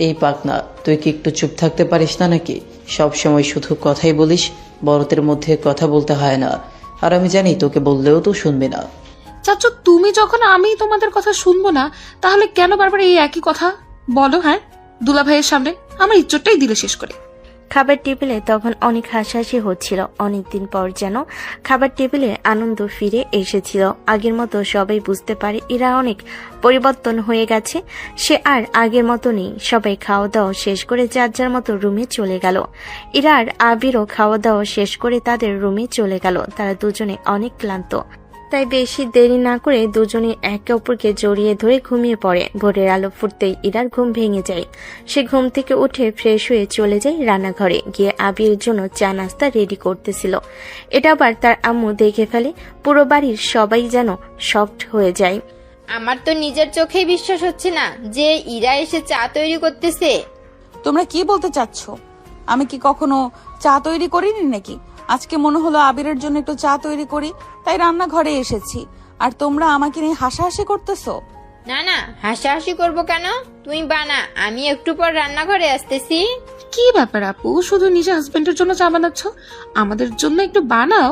Speaker 10: এই পাকনা, তুই কি একটু চুপ থাকতে পারিস না নাকি? সব সময় শুধু কথাই বলিস, বড়দের মধ্যে কথা বলতে হয় না। আর আমি জানি তোকে বললেও তো শুনবি না।
Speaker 7: চাচু, তুমি যখন আমি তোমাদের কথা শুনবো না তাহলে কেন বারবার এই একই কথা বলো? হ্যাঁ, দুলা ভাইয়ের সামনে আমার ইজ্জতটাই দিলে শেষ করে।
Speaker 3: খাবার টেবিলে তখন অনেক হাসাহাসি হচ্ছিল। অনেকদিন পর যেন খাবার টেবিলে আনন্দ ফিরে এসেছিল। আগের মতো সবাই বুঝতে পারে ইরা অনেক পরিবর্তন হয়ে গেছে। সে আর আগের মতো নেই। সবাই খাওয়া দাওয়া শেষ করে যার যার মতো রুমে চলে গেল। ইরা আর আবিরও খাওয়া দাওয়া শেষ করে তাদের রুমে চলে গেল। তারা দুজনে অনেক ক্লান্ত, তাই বেশি দেরি না করে দুজনে একে অপরকে জড়িয়ে ধরে ঘুমিয়ে পড়ে। ভোরের আলো ফুটতেই ইরার ঘুম ভেঙে যায়। সে ঘুম থেকে উঠে ফ্রেশ হয়ে চলে যায় রান্নাঘরে, গিয়ে আবির জন্য চা নাস্তা রেডি করতেছিল। এটা আবার তার আম্মু দেখে ফেলে। পুরো বাড়ির সবাই যেন শকড হয়ে যায়।
Speaker 6: আমার তো নিজের চোখেই বিশ্বাস হচ্ছে না যে ইরা এসে চা তৈরি করতেছে।
Speaker 1: তোমরা কি বলতে চাচ্ছ? আমি কি কখনো চা তৈরি করিনি নাকি? আজকে মনে হলো আবিরের জন্য একটু চা তৈরি করি, তাই রান্নাঘরে এসেছি। আর তোমরা আমাকে নিয়ে হাসাহাসি করতেছো।
Speaker 6: না না, হাসাহাসি করবো কেন? তুই বানা, আমি একটু পর রান্নাঘরে আসতেছি।
Speaker 7: কি ব্যাপার আপু, শুধু নিজের হাজবেন্ডের জন্য চা বানাচ্ছ? আমাদের জন্য একটু বানাও,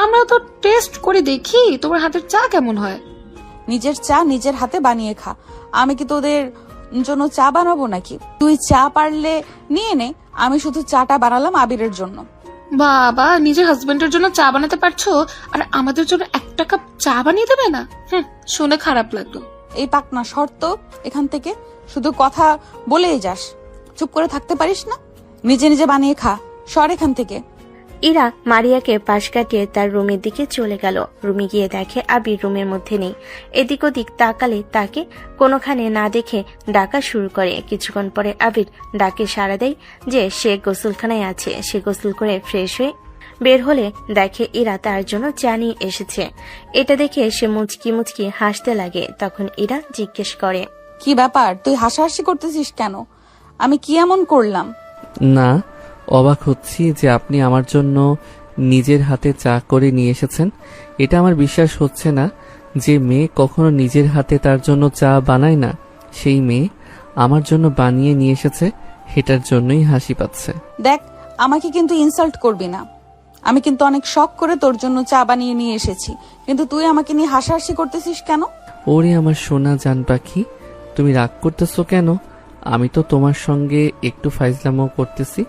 Speaker 7: আমরা তো টেস্ট করে দেখি তোমার হাতের চা কেমন হয়।
Speaker 1: নিজের চা নিজের হাতে বানিয়ে খা। আমি কি তোদের জন্য চা বানাবো নাকি? তুই চা পারলে নিয়ে নে, আমি শুধু চাটা বানালাম আবিরের জন্য।
Speaker 7: বাবা, নিজের হাজবেন্ডের জন্য চা বানাতে পারছো আর আমাদের জন্য একটা কাপ চা বানিয়ে দেবে না? শুনে খারাপ লাগলো।
Speaker 1: এই পাকনা শর্ত এখান থেকে, শুধু কথা বলেই যাস, চুপ করে থাকতে পারিস না? নিজে নিজে বানিয়ে খা, সর এখান থেকে।
Speaker 3: ইরা মারিয়াকে পাশ কাটিয়ে তার রুমের দিকে চলে গেল। রুমে গিয়ে দেখে আবির রুমের মধ্যে নেই। এদিক ওদিক তাকালে তাকে কোনোখানে না দেখে ডাকা শুরু করে। কিছুক্ষণ পরে আবির ডাকে সাড়া দেয় যে সে গোসলখানায় আছে। সে গোসল করে ফ্রেশ হয়ে বের হলে দেখে ইরা তার জন্য চা নিয়ে এসেছে। এটা দেখে সে মুচকি মুচকি হাসতে লাগে। তখন ইরা জিজ্ঞেস করে,
Speaker 1: কি ব্যাপার, তুই হাসাহাসি করতেছিস কেন? আমি কি এমন করলাম?
Speaker 2: না, অবাক হচ্ছি যে আপনি আমার জন্য নিজের হাতে চা করে নিয়ে এসেছেন। এটা আমার বিশ্বাস হচ্ছে না যে মেয়ে কখনো নিজের হাতে তার জন্য চা বানায় না, সেই মেয়ে আমার জন্য বানিয়ে নিয়ে এসেছে। এটার জন্যই হাসি পাচ্ছে।
Speaker 1: দেখ, আমাকে কিন্তু ইনসাল্ট করবি না। আমি কিন্তু অনেক শখ করে তোর জন্য চা বানিয়ে নিয়ে এসেছি, কিন্তু তুই আমাকে নিয়ে হাসাহাসি করতেছিস কেন?
Speaker 2: ওরে আমার সোনা জান পাখি, তুমি রাগ করতেছো কেন? আমি তো তোমার সঙ্গে একটু ফাইজলামও করতেছি,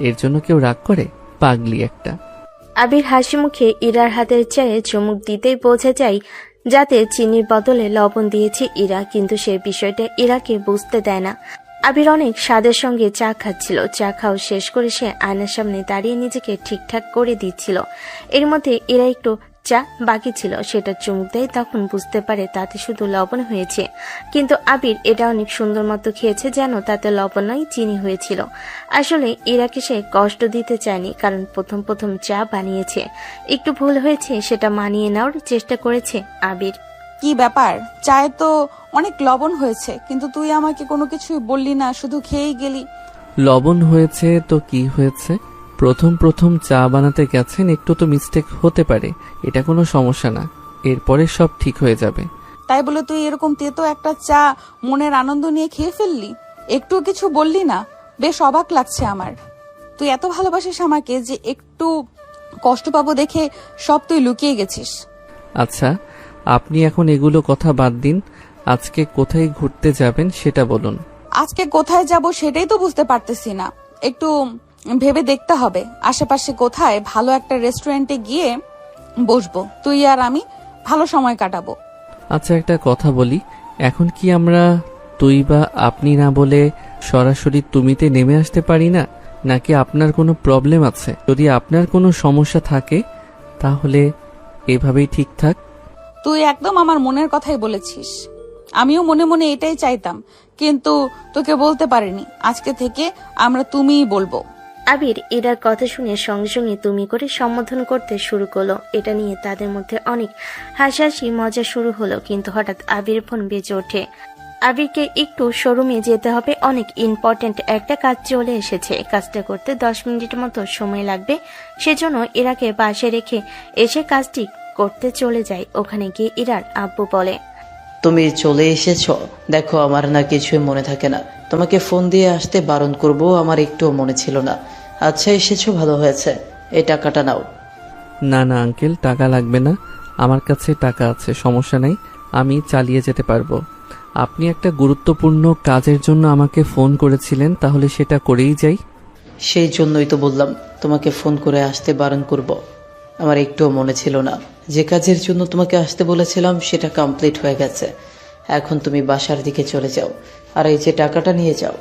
Speaker 2: এর জন্য কেউ রাগ করে? পাগলি একটা।
Speaker 3: আবির হাসি মুখে ইরার হাতের চায়ে চুমুক দিতেই বোঝা যায় যাতে চিনির বদলে লবণ দিয়েছে ইরা, কিন্তু সে বিষয়টা ইরাকে বুঝতে দেয় না। আবির অনেক স্বাদের সঙ্গে চা খাচ্ছিল। চা খাওয়া শেষ করে সে আয়নার সামনে দাঁড়িয়ে নিজেকে ঠিকঠাক করে দিচ্ছিল। এর মধ্যে ইরা একটু চা বাকি ছিল, সেটা চুমুক দেয়। তখন বুঝতে পারে তাতে শুধু লবণ হয়েছে, কিন্তু আবির এটা অনেক সুন্দর মতো খেয়েছে, যেন তাতে লবণ নয় চিনি হয়েছিল। আসলে ইরাকে সে কষ্ট দিতে চায়নি, কারণ প্রথম প্রথম চা বানিয়েছে, একটু ভুল হয়েছে, সেটা মানিয়ে নেওয়ার চেষ্টা করেছে আবির।
Speaker 1: কি ব্যাপার, চায়ে তো অনেক লবণ হয়েছে, কিন্তু তুই আমাকে কোনো কিছুই বললি না, শুধু খেয়েই গেলি।
Speaker 2: লবণ হয়েছে তো কি হয়েছে? প্রথম প্রথম চা বানাতে গেছেন, একটু তো মিস্টেক হতে পারে, এটা কোনো সমস্যা না, এরপরে সব ঠিক হয়ে যাবে।
Speaker 1: তাই বলে তুই এরকম তেতো একটা চা মনের আনন্দ নিয়ে খেয়ে ফেললি? একটু কিছু বললি না? বেশ অবাক লাগছে আমার। তুই এত ভালোবাসিস আমাকে যে একটু কষ্ট পাবো দেখে সব তুই লুকিয়ে গেছিস।
Speaker 2: আচ্ছা, আপনি এখন এগুলো কথা বাদ দিন, আজকে কোথায় ঘুরতে যাবেন সেটা বলুন।
Speaker 1: আজকে কোথায় যাব সেটাই তো বুঝতে পারতেছি না, একটু ভেবে দেখতে হবে। আশেপাশে কোথায় ভালো একটা রেস্টুরেন্টে গিয়ে বসবো, তুই আর আমি ভালো সময় কাটাবো।
Speaker 2: আচ্ছা, একটা কথা বলি, এখন কি আমরা তুই বা আপনি না বলে সরাসরি তুমিতে নেমে আসতে পারি না? নাকি আপনার কোনো প্রবলেম আছে? যদি আপনার কোনো সমস্যা থাকে তাহলে এভাবেই ঠিক থাক।
Speaker 1: তুই একদম আমার মনের কথাই বলেছিস। আমিও মনে মনে এটাই চাইতাম, কিন্তু তোকে বলতে পারিনি। আজকে থেকে আমরা তুমিই বলবো।
Speaker 3: আবির ইরার কথা শুনে সঙ্গে সঙ্গে তুমি করে সম্বোধন করতে শুরু করলো। এটা নিয়ে তাদের মধ্যে অনেক হাসাহাসি মজা শুরু হলো, কিন্তু হঠাৎ আবির ফোন বেজে ওঠে। আবিরকে একটু শোরুমে যেতে হবে, অনেক ইম্পর্ট্যান্ট একটা কাজ চলে এসেছে। কাজটা করতে 10 মিনিটের মতো সময় লাগবে, সেজন্য ইরাকে বাসায় রেখে এসে কাজটি করতে চলে যায়। ওখানে গিয়ে ইরার আব্বু বলে,
Speaker 10: তুমি চলে এসেছো? দেখো আমার না কিছুই মনে থাকে না, তোমাকে ফোন দিয়ে আসতে বারণ করব, আমার একটুও মনে ছিল না। আচ্ছা এসেছো, ভালো হয়েছে, এই টাকাটা নাও।
Speaker 2: না না আঙ্কেল, টাকা লাগবে না, আমার কাছে টাকা আছে, সমস্যা নেই, আমি চালিয়ে যেতে পারবো। আপনি একটা গুরুত্বপূর্ণ কাজের জন্য আমাকে ফোন করেছিলেন, তাহলে সেটা করেই যাই।
Speaker 10: সেই জন্যই তো বললাম তোমাকে ফোন করে আসতে বারণ করব। আমার একটুও মনে ছিল না, যে কাজের জন্য তোমাকে আসতে বলেছিলাম সেটা কমপ্লিট হয়ে গেছে। এখন তুমি বাসার দিকে চলে যাও, আর এই যে টাকাটা নিয়ে যাও।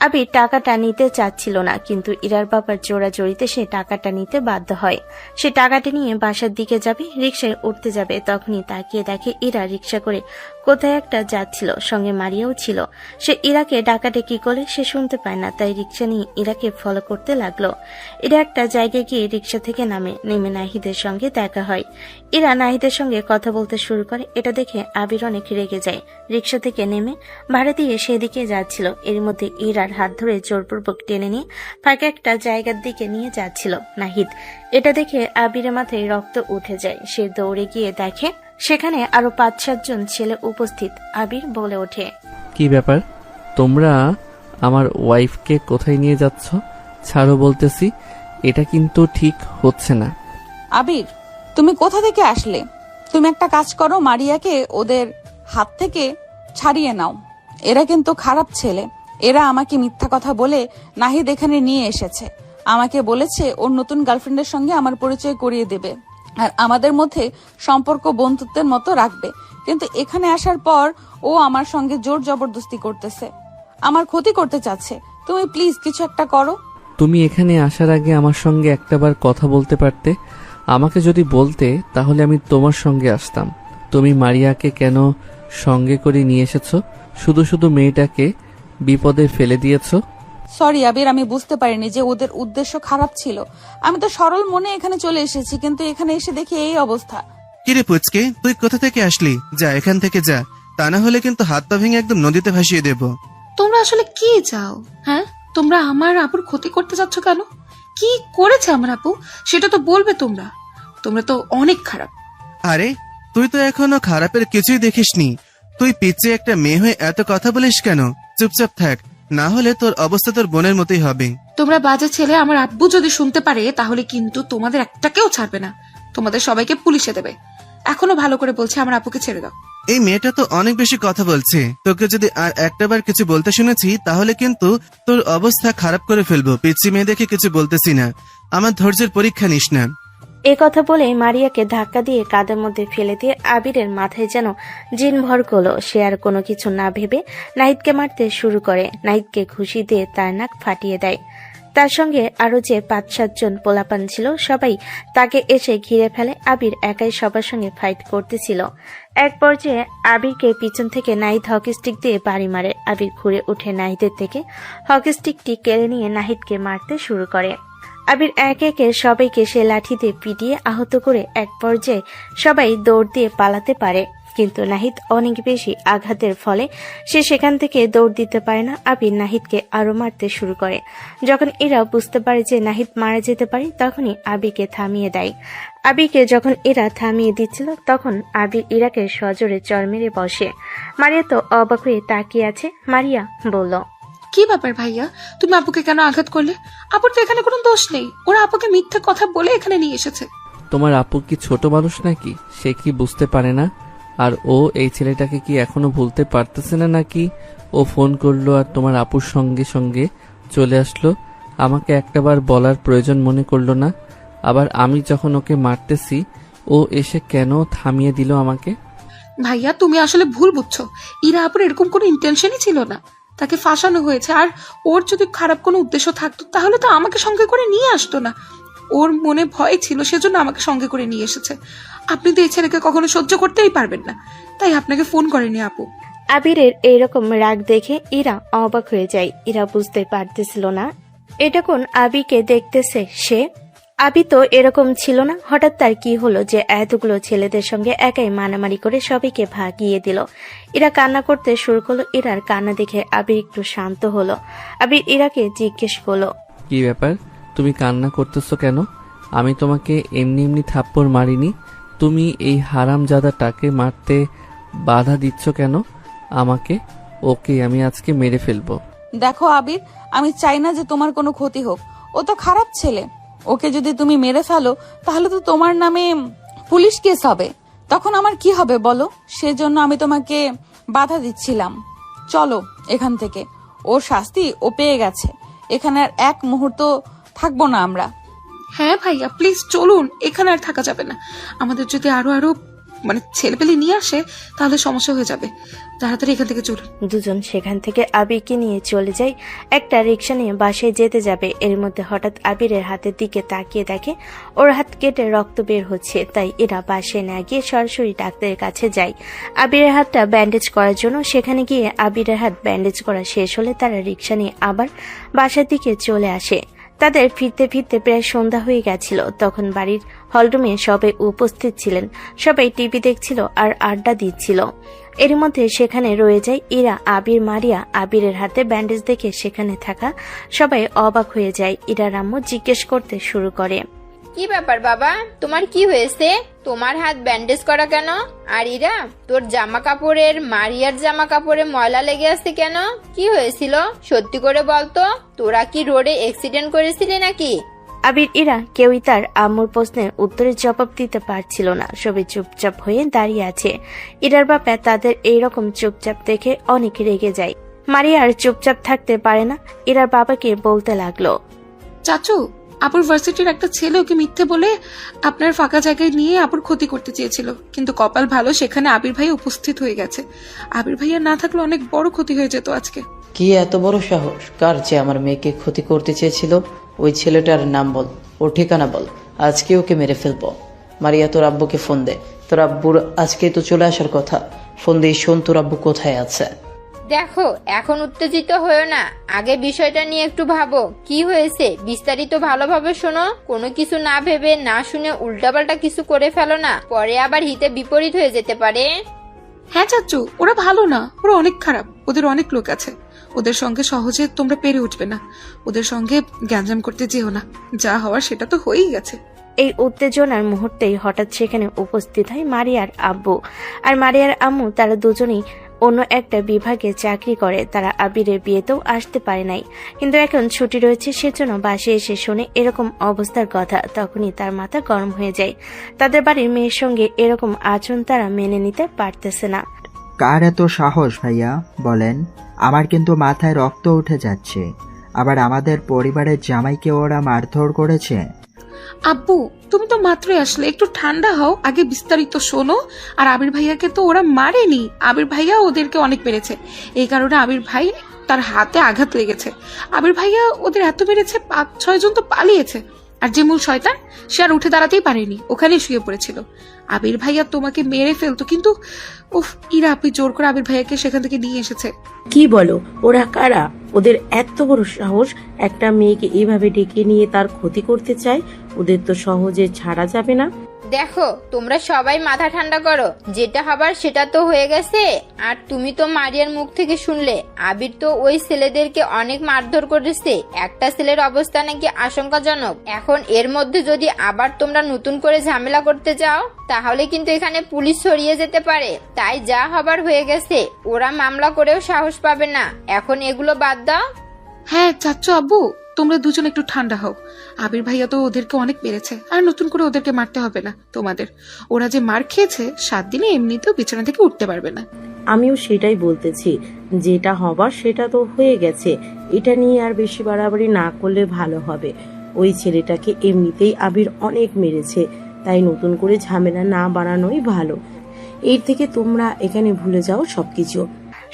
Speaker 3: আবির টাকাটা নিতে চাচ্ছিল না, কিন্তু ইরার বাবার জোরাজোরিতে সে টাকাটা নিতে বাধ্য হয়। সে টাকাটা নিয়ে বাসার দিকে যাবে, রিকশায় উঠতে যাবে, তখনই তাকিয়ে দেখে ইরা রিকশা করে কোথায় একটা যাচ্ছিল, সঙ্গে মারিয়াও ছিল। সে ইরাকে ডাকাটে কি করে সে শুনতে পায় না, তাই রিকশা নিয়ে ইরাকে ফলো করতে লাগলো। ইরা একটা জায়গায় গিয়ে রিকশা থেকে নেমে নাহিদের সঙ্গে দেখা হয়। ইরা নাহিদের সঙ্গে কথা বলতে শুরু করে। এটা দেখে আবির অনেক রেগে যায়। রিকশা থেকে নেমে ভাড়া দিয়ে সেদিকে যাচ্ছিল, এর মধ্যে ইরার হাত ধরে জোরপূর্বক টেনে নিয়ে ফাঁকা একটা জায়গার দিকে নিয়ে যাচ্ছিল নাহিদ। এটা দেখে আবিরের মাথায় রক্ত উঠে যায়। সে দৌড়ে গিয়ে দেখে সেখানে আরো 5-7 জন ছেলে উপস্থিত। আবির বলে ওঠে,
Speaker 2: কি ব্যাপার, তোমরা আমার ওয়াইফকে কোথায় নিয়ে যাচ্ছ? ছাড়ো বলতেছি, এটা কিন্তু ঠিক হচ্ছে না।
Speaker 1: আবির, তুমি কোথা থেকে আসলে? তুমি একটা কাজ করো, মারিয়াকে ওদের হাত থেকে ছাড়িয়ে নাও। এরা কিন্তু খারাপ ছেলে। এরা আমাকে মিথ্যা কথা বলে নাহিদ এখানে নিয়ে এসেছে। আমাকে বলেছে ওর নতুন গার্লফ্রেন্ডের সঙ্গে আমার পরিচয় করিয়ে দেবে, আর আমাদের মধ্যে সম্পর্ক বন্ধুত্বের মতো রাখবে। কিন্তু এখানে আসার পর ও আমার সঙ্গে জোর জবরদস্তি করতেছে, আমার ক্ষতি করতে চাচ্ছে। তুমি প্লিজ কিছু একটা করো।
Speaker 2: তুমি এখানে আসার আগে আমার সঙ্গে একটাবার কথা বলতে পারতে। আমাকে যদি বলতে, তাহলে আমি তোমার সঙ্গে আসতাম। তুমি মারিয়াকে কেন সঙ্গে করে নিয়ে এসেছো? শুধু শুধু মেয়েটাকে বিপদে ফেলে দিয়েছো।
Speaker 1: সরি আবির, আমি বুঝতে পারিনি যে ওদের উদ্দেশ্য খারাপ ছিল। আমি তো সরল মনে এখানে চলে এসেছি, কিন্তু এখানে এসে দেখি এই অবস্থা।
Speaker 5: কিরে পুচকে, তুই কোথা থেকে আসলি? যা এখান থেকে যা, তা না হলে কিন্তু হাত পা ভেঙে একদম নদীতে ভাসিয়ে দেব।
Speaker 7: তোমরা আসলে কি চাও? হ্যাঁ, তোমরা আমার আপুর ক্ষতি করতে যাচ্ছ কেন? কি করেছে আমার আপু সেটা তো বলবে। তোমরা তোমরা তো অনেক খারাপ।
Speaker 5: আরে তুই তো এখনো খারাপের কিছুই দেখিসনি। তুই পিচ্ছে একটা মেয়ে হয়ে এত কথা বলিস কেন? চুপচাপ থাক, না হলে তোর অবস্থা তোর বোনের মতোই হবে।
Speaker 7: তোমরা বাজে ছেলে। আমার আব্বু যদি শুনতে পারে তাহলে কিন্তু তোমাদের একটাকেও ছাড়বে না, তোমাদের সবাইকে পুলিশে দেবে। এখনো ভালো করে বলছে, আমার আপুকে ছেড়ে দাও।
Speaker 5: এই মেয়েটা তো অনেক বেশি কথা বলছে। তোকে যদি আর একটাবার কিছু বলতে শুনেছি তাহলে কিন্তু তোর অবস্থা খারাপ করে ফেলবো। পিচ্ছি মেয়ে দেখে কিছু বলতেছি না, আমার ধৈর্যের পরীক্ষা নিস না।
Speaker 3: এ কথা বলে মারিয়াকে ধাক্কা দিয়ে কাদের মধ্যে ফেলে দিয়ে আবিরের মাথায় যেন জিন ভর করলো। সে আর কোনো কিছু না ভেবে নাহিদকে মারতে শুরু করে। নাহিদকে ঘুষি দিয়ে তার নাক ফাটিয়ে দেয়। তার সঙ্গে আরো যে 5-7 জন পোলাপান ছিল সবাই তাকে এসে ঘিরে ফেলে। আবির একাই সবার সঙ্গে ফাইট করতেছিল। এক পর্যায়ে আবিরকে পিছন থেকে নাহিদ হকি স্টিক দিয়ে বাড়ি মারে। আবির ঘুরে উঠে নাহিদের থেকে হকি স্টিকটি কেড়ে নিয়ে নাহিদকে মারতে শুরু করে। আবির একে একে সবাইকে সে লাঠি দিয়ে পিটিয়ে আহত করে এক পর্যায়ে সবাই দৌড় দিয়ে পালাতে পারে, কিন্তু নাহিদ অনেক বেশি আঘাতের ফলে সে সেখান থেকে দৌড় দিতে পারে না। আবির নাহিদকে আরো মারতে শুরু করে। যখন এরা বুঝতে পারে যে নাহিদ মারা যেতে পারে, তখনই আবিরকে থামিয়ে দেয়। আবিরকে যখন এরা থামিয়ে দিচ্ছিল, তখন আবির ইরাকে সজোরে চড় মেরে বসে। মারিয়া তো অবাক হয়ে তাকিয়ে আছে। মারিয়া বলল,
Speaker 7: কি ব্যাপার ভাইয়া, তুমি আপুকে কেন আঘাত করলে? আপুর তো এখানে কোনো দোষ নেই। ওরা আপুকে মিথ্যে কথা বলে এখানে নিয়ে এসেছে।
Speaker 2: তোমার আপু কি ছোট মানুষ নাকি? সে কি বুঝতে পারে না? আর ও এই ছেলেটাকে কি এখনো ভুলতে পারতেছে না নাকি? ও ফোন করলো আর তোমার আপুর সঙ্গে সঙ্গে চলে আসলো, আমাকে একটাবার বলার প্রয়োজন মনে করলো না। আবার আমি যখন ওকে মারতেছি ও এসে কেন থামিয়ে দিল আমাকে?
Speaker 7: ভাইয়া তুমি আসলে ভুল বুঝছো। ইরা আপুর এরকম কোনো ইন্টেনশনই ছিল না, তাকে ফাঁসানো হয়েছে। আর ওর যদি খারাপ কোনো উদ্দেশ্য থাকতো তাহলে তো আমাকে সঙ্গে করে নিয়ে আসতো না। ওর মনে ভয় ছিল, সেজন্য আমাকে সঙ্গে করে নিয়ে এসেছে। আপনি তো এই ছেলেকে কখনো সহ্য করতেই পারবেন না, তাই আপনাকে ফোন করেনি আপু।
Speaker 3: আবিরের এইরকম রাগ দেখে ইরা অবাক হয়ে যায়। ইরা বুঝতে পারতেছিল না এটা কোন আবিকে দেখতেছে সে। আবি তো এরকম ছিল না, হঠাৎ তার কি হলো যে এতগুলো ছেলেদের সঙ্গে একাই মারামারি করে সবাইকে ভাগিয়ে দিল। ইরা কান্না করতে শুরু করলো। ইরার কান্না দেখে আবির একটু শান্ত হলো। আবির ইরাকে জিজ্ঞেস করলো,
Speaker 2: কি ব্যাপার, তুমি কান্না করতেছো কেন? আমি তোমাকে এমনি এমনি থাপ্পড় মারিনি। তুমি এই হারামজাদাটাকে মারতে বাধা দিচ্ছ কেন আমাকে? ওকে আমি আজকে মেরে ফেলবো।
Speaker 1: দেখো আবির, আমি চাই না যে তোমার কোনো ক্ষতি হোক। ও তো খারাপ ছেলে। ওকে যদি তুমি মেরে ফেলো তাহলে তো তোমার নামে পুলিশ কেস হবে। তখন আমার কি হবে বলো? সেজন্য আমি তোমাকে বাধা দিচ্ছিলাম। চলো এখান থেকে, ওর শাস্তি ও পেয়ে গেছে। এখানে আর এক মুহূর্ত থাকবো না আমরা।
Speaker 7: হ্যাঁ ভাইয়া, প্লিজ চলুন, এখানে আর থাকা যাবে না। আমাদের যদি আরো ছেলেপেলে নিয়ে আসে তাহলে সমস্যা হয়ে যাবে। তাড়াতাড়ি এখান থেকে চলুন।
Speaker 3: দুজন সেখান থেকে আবিরকে নিয়ে চলে যায়। একটা রিক্সা নিয়ে বাসায় যেতে যাবে, এর মধ্যে হঠাৎ আবিরের হাতের দিকে তাকিয়ে দেখে ওর হাত কেটে রক্ত বের হচ্ছে। তাই এরা বাসায় না গিয়ে সরাসরি ডাক্তারের কাছে যায় আবিরের হাতটা ব্যান্ডেজ করার জন্য। সেখানে গিয়ে আবিরের হাত ব্যান্ডেজ করা শেষ হলে তারা রিক্সা নিয়ে আবার বাসার দিকে চলে আসে। তাদের ফিরতে ফিরতে প্রায় সন্ধ্যা হয়ে গেছিল। তখন বাড়ির হলরুমে সবাই উপস্থিত ছিলেন। সবাই টিভি দেখছিল আর আড্ডা দিচ্ছিল। এর মধ্যে সেখানে রয়ে যায় ইরা, আবির, মারিয়া। আবিরের হাতে ব্যান্ডেজ দেখে সেখানে থাকা সবাই অবাক হয়ে যায়। ইরার আম্মু জিজ্ঞেস করতে শুরু করে,
Speaker 6: কি ব্যাপার বাবা, তোমার কি হয়েছে? তোমার হাত ব্যান্ডেজ করা কেন? আর ইরা, তোর জামা কাপড়ের, মারিয়ার জামা কাপড়ে ময়লা লেগে আছে কেন? কি হয়েছিল সত্যি করে বলতো? তোরা কি রোডে অ্যাক্সিডেন্ট করেছিলি নাকি?
Speaker 3: আবির, ইরা কেউই তার আম্মুর প্রশ্নের উত্তরের জবাব দিতে পারছিল না। সবাই চুপচাপ হয়ে দাঁড়িয়ে আছে। ইরার বাবা তাদের এইরকম চুপচাপ দেখে অনেক রেগে যায়। মারিয়া আর চুপচাপ থাকতে পারে না, ইরার বাবাকে বলতে লাগলো,
Speaker 7: চাচু, আপুর ভার্সিটির একটা ছেলে ওকে মিথ্যে বলে আপনার ফাঁকা জায়গায় নিয়ে আপুর ক্ষতি করতে চেয়েছিল, কিন্তু কপাল ভালো সেখানে আবির ভাই উপস্থিত হয়ে গেছে। আবির ভাইয়া না থাকলে অনেক বড় ক্ষতি হয়ে যেত আজকে।
Speaker 10: কি এত বড় সাহস? কার যে আমার মেয়েকে ক্ষতি করতে চেয়েছিল? ওই ছেলেটার নাম বল, ওর ঠিকানা বল, আজকে ওকে মেরে ফেলবো। মারিয়া, তোর আব্বুকে ফোন দে। তোর আব্বুর আজকে তো চলে আসার কথা। ফোন দিয়ে শোন তোর আব্বু কোথায় আছে।
Speaker 6: দেখো, এখন উত্তেজিত হয়েও না, আগে বিষয়টা নিয়ে একটু ভাবো। কি হয়েছে বিস্তারিত ভালোভাবে শোনো। কোনো কিছু না ভেবে না শুনে উল্টাপাল্টা কিছু করে ফেলো না, পরে আবার হিতে বিপরীত হয়ে যেতে পারে।
Speaker 7: হ্যাঁ চাচু, ওরা ভালো না, ওরা অনেক খারাপ। ওদের অনেক লোক আছে, ওদের সঙ্গে সহজে তোমরা পেরে উঠবে না। ওদের সঙ্গে গ্যাঞ্জাম করতে যেও না, যা হওয়ার সেটা তো হয়েই গেছে।
Speaker 3: এই উত্তেজনার মুহূর্তেই হঠাৎ সেখানে উপস্থিত হয় মারিয়ার আব্বু আর মারিয়ার আম্মু। তারা দুজনেই অন্য একটা বিভাগে চাকরি করে। তারা আবিরের বিয়েতেও আসতে পারে নাই, কিন্তু এখন ছুটি রয়েছে, সেজন্য বাসে এসে শুনে এরকম অবস্থার কথা। তখনই তার মাথা গরম হয়ে যায়। তাদের বাড়ির মেয়ের সঙ্গে এরকম আচরণ তারা মেনে নিতে পারতেছে না।
Speaker 11: কার এত সাহস ভাইয়া বলেন? আমার কিন্তু মাথায় রক্ত উঠে যাচ্ছে। আবার আমাদের পরিবারের জামাইকে ওরা মারধর করেছে।
Speaker 7: আব্বু, তুমি তো মাত্রই আসলে, একটু ঠান্ডা হও, আগে বিস্তারিত শোনো। আর আবির ভাইয়াকে তো ওরা মারেনি, আবির ভাইয়া ওদেরকে অনেক মেরেছে। এই কারণে আবির ভাই তার হাতে আঘাত লেগেছে। আবির ভাইয়া ওদের এত মেরেছে 5-6 জন তো পালিয়েছে। আর যে মূল শয়তান, সে আর উঠে দাঁড়াতেই পারেনি, ওখানেই শুয়ে পড়েছিল। আবির ভাইয়া তোমাকে মেরে ফেলতো, কিন্তু উফ, ইরা আপনি জোর করে আবির ভাইয়াকে সেখান থেকে নিয়ে এসেছে।
Speaker 12: কি বলো? ওরা কারা? ওদের এত বড় সাহস একটা মেয়েকে এইভাবে ডেকে নিয়ে তার ক্ষতি করতে চায়? ওদের তো সহজে ছাড়া যাবে না।
Speaker 6: দেখো, তোমরা সবাই মাথা ঠান্ডা করো, যেটা হবার সেটা তো হয়ে গেছে। আর তুমি তো মারিয়ার মুখ থেকে শুনলে আবির তো ওই ছেলেদেরকে অনেক মারধর করেছে। একটা ছেলের অবস্থা নাকি আশঙ্কাজনক। এখন এর মধ্যে যদি আবার তোমরা নতুন করে ঝামেলা করতে যাও তাহলে কিন্তু এখানে পুলিশ ছড়িয়ে যেতে পারে। তাই যা হবার হয়ে গেছে, ওরা মামলা করেও সাহস পাবে না। এখন এগুলো বাদ দাও।
Speaker 7: হ্যাঁ চাচ্চু, আব্বু, তোমরা দুজন একটু ঠান্ডা হও। আবির ভাইয়া তো ওদেরকে অনেক মেরেছে, আর নতুন করে ওদেরকে মারতে হবে না তোমাদের। ওরা যে মার খেয়েছে 7 দিনে এমনিতেও বিছানা থেকে উঠতে পারবে না।
Speaker 12: আমিও সেটাই বলতেছি, যেটা হবার সেটা তো হয়ে গেছে। এটা নিয়ে আর বেশি বাড়াবাড়ি না করলে ভালো হবে। ওই ছেলেটাকে এমনিতেই আবির অনেক মেরেছে, তাই নতুন করে ঝামেলা না বাড়ানোই ভালো। এর থেকে তোমরা এখানে ভুলে যাও সবকিছু।